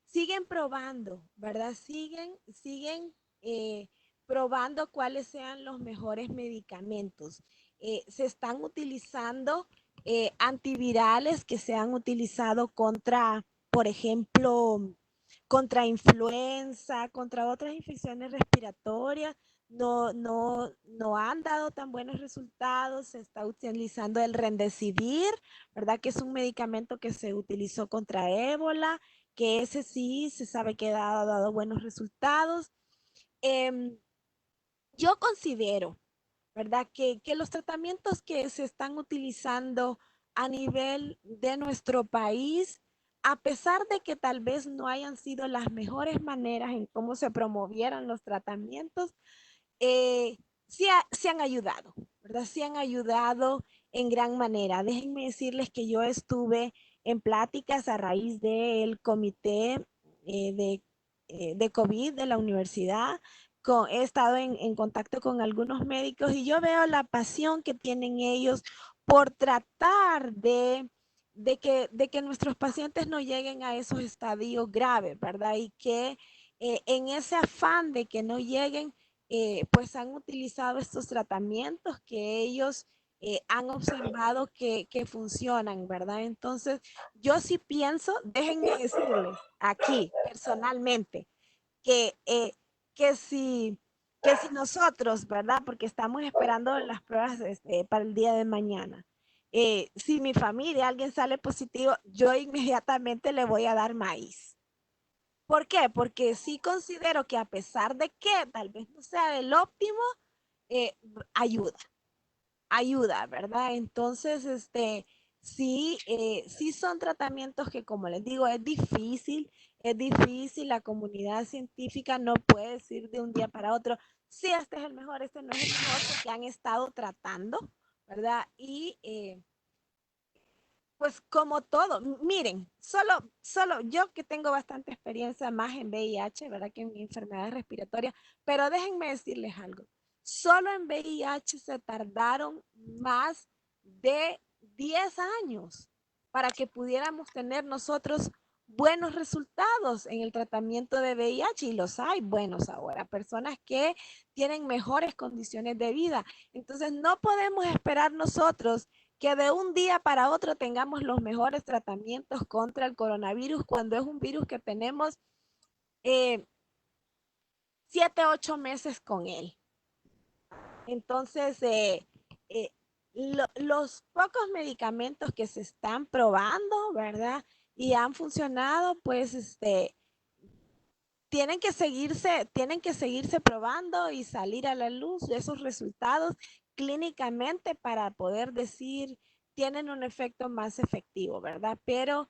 siguen probando, ¿verdad? Siguen probando cuáles sean los mejores medicamentos. Se están utilizando antivirales que se han utilizado contra, por ejemplo, contra influenza, contra otras infecciones respiratorias, no han dado tan buenos resultados. Se está utilizando el Remdesivir, ¿verdad? Que es un medicamento que se utilizó contra ébola, que ese sí se sabe que ha dado buenos resultados. Eh, yo considero, ¿verdad? Que los tratamientos que se están utilizando a nivel de nuestro país, a pesar de que tal vez no hayan sido las mejores maneras en cómo se promovieran los tratamientos, eh, sí han ayudado, ¿verdad? Sí han ayudado en gran manera. Déjenme decirles que yo estuve en pláticas a raíz del comité de COVID de la universidad. He estado en contacto con algunos médicos y yo veo la pasión que tienen ellos por tratar de que nuestros pacientes no lleguen a esos estadios graves, ¿verdad? Y que en ese afán de que no lleguen, pues han utilizado estos tratamientos que ellos han observado que funcionan, ¿verdad? Entonces, yo sí pienso, déjenme decirles aquí personalmente, que, que, si, que si nosotros, ¿verdad? Porque estamos esperando las pruebas para el día de mañana. Si mi familia, alguien sale positivo, yo inmediatamente le voy a dar maíz. ¿Por qué? Porque sí considero que a pesar de que tal vez no sea el óptimo, eh, ayuda, ayuda, ¿verdad? Entonces, sí son tratamientos que, como les digo, es difícil, la comunidad científica no puede decir de un día para otro, sí, este es el mejor, este no es el mejor, porque han estado tratando, ¿verdad? Y pues como todo, miren, solo yo que tengo bastante experiencia más en VIH, ¿verdad? Que en enfermedades respiratorias, pero déjenme decirles algo, solo en VIH se tardaron más de 10 años para que pudiéramos tener nosotros buenos resultados en el tratamiento de VIH y los hay buenos ahora, personas que tienen mejores condiciones de vida. Entonces no podemos esperar nosotros que de un día para otro tengamos los mejores tratamientos contra el coronavirus cuando es un virus que tenemos 7, 8 meses con él. Entonces, eh, los pocos medicamentos que se están probando, ¿verdad? Y han funcionado, pues, tienen que seguirse probando y salir a la luz de esos resultados clínicamente para poder decir tienen un efecto más efectivo, ¿verdad? Pero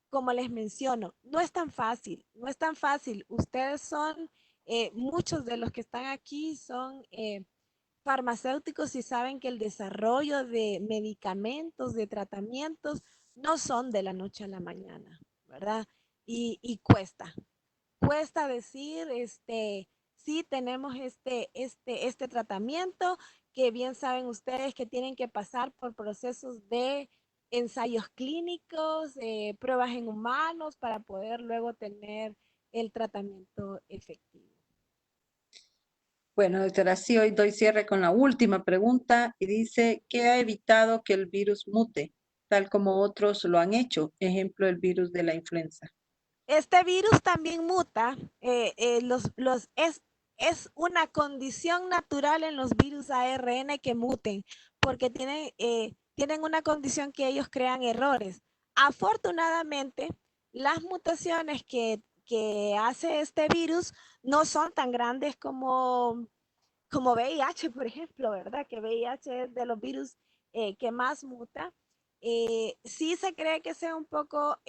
como les menciono, no es tan fácil, no es tan fácil. Ustedes son, muchos de los que están aquí son farmacéuticos y saben que el desarrollo de medicamentos, de tratamientos, no son de la noche a la mañana, ¿verdad? Y cuesta decir, sí tenemos este tratamiento, que bien saben ustedes que tienen que pasar por procesos de ensayos clínicos, pruebas en humanos para poder luego tener el tratamiento efectivo. Bueno, doctora, sí, hoy doy cierre con la última pregunta y dice, ¿qué ha evitado que el virus mute, tal como otros lo han hecho? Ejemplo, el virus de la influenza. Este virus también muta, es una condición natural en los virus ARN que muten, porque tienen una condición que ellos crean errores. Afortunadamente, las mutaciones que hace este virus no son tan grandes como VIH, por ejemplo, ¿verdad? Que VIH es de los virus que más muta. Sí se cree que sea un poco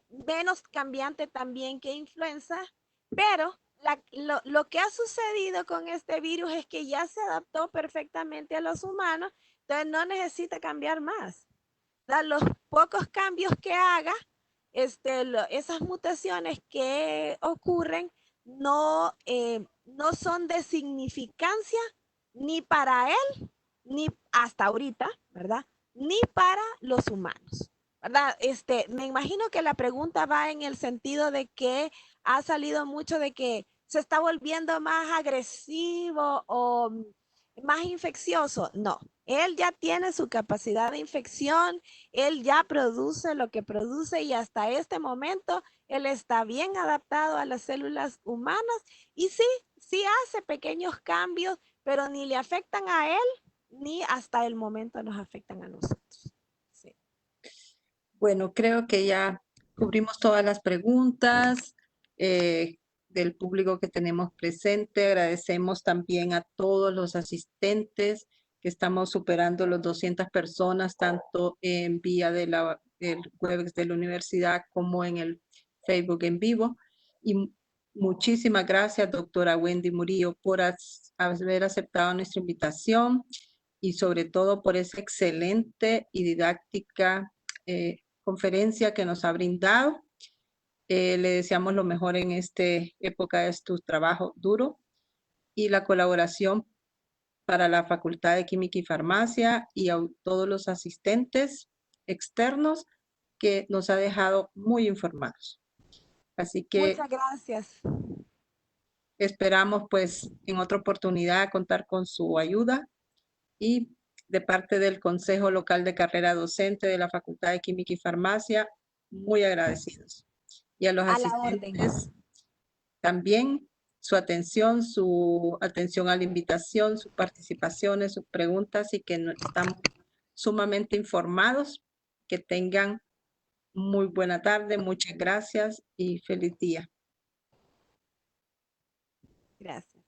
menos cambiante también que influenza, pero lo que ha sucedido con este virus es que ya se adaptó perfectamente a los humanos, entonces no necesita cambiar más. Los pocos cambios que haga, esas mutaciones que ocurren no son de significancia ni para él, ni hasta ahorita, ¿verdad? Ni para los humanos, ¿verdad? Me imagino que la pregunta va en el sentido de que ha salido mucho de que se está volviendo más agresivo o más infeccioso. No, él ya tiene su capacidad de infección, él ya produce lo que produce y hasta este momento él está bien adaptado a las células humanas y sí, sí hace pequeños cambios, pero ni le afectan a él ni hasta el momento nos afectan a nosotros. Sí. Bueno, creo que ya cubrimos todas las preguntas del público que tenemos presente. Agradecemos también a todos los asistentes que estamos superando los 200 personas, tanto en vía del Webex de la universidad como en el Facebook en vivo. Y muchísimas gracias, doctora Wendy Murillo, por haber aceptado nuestra invitación y sobre todo por esa excelente y didáctica conferencia que nos ha brindado. Le deseamos lo mejor en esta época de tu trabajo duro y la colaboración para la Facultad de Química y Farmacia y a todos los asistentes externos que nos ha dejado muy informados. Así que muchas gracias. esperamos pues en otra oportunidad contar con su ayuda y de parte del Consejo Local de Carrera Docente de la Facultad de Química y Farmacia, muy agradecidos. Y a los A la orden. asistentes también su atención a la invitación, sus participaciones, sus preguntas y que estamos sumamente informados. Que tengan muy buena tarde, muchas gracias y feliz día. Gracias.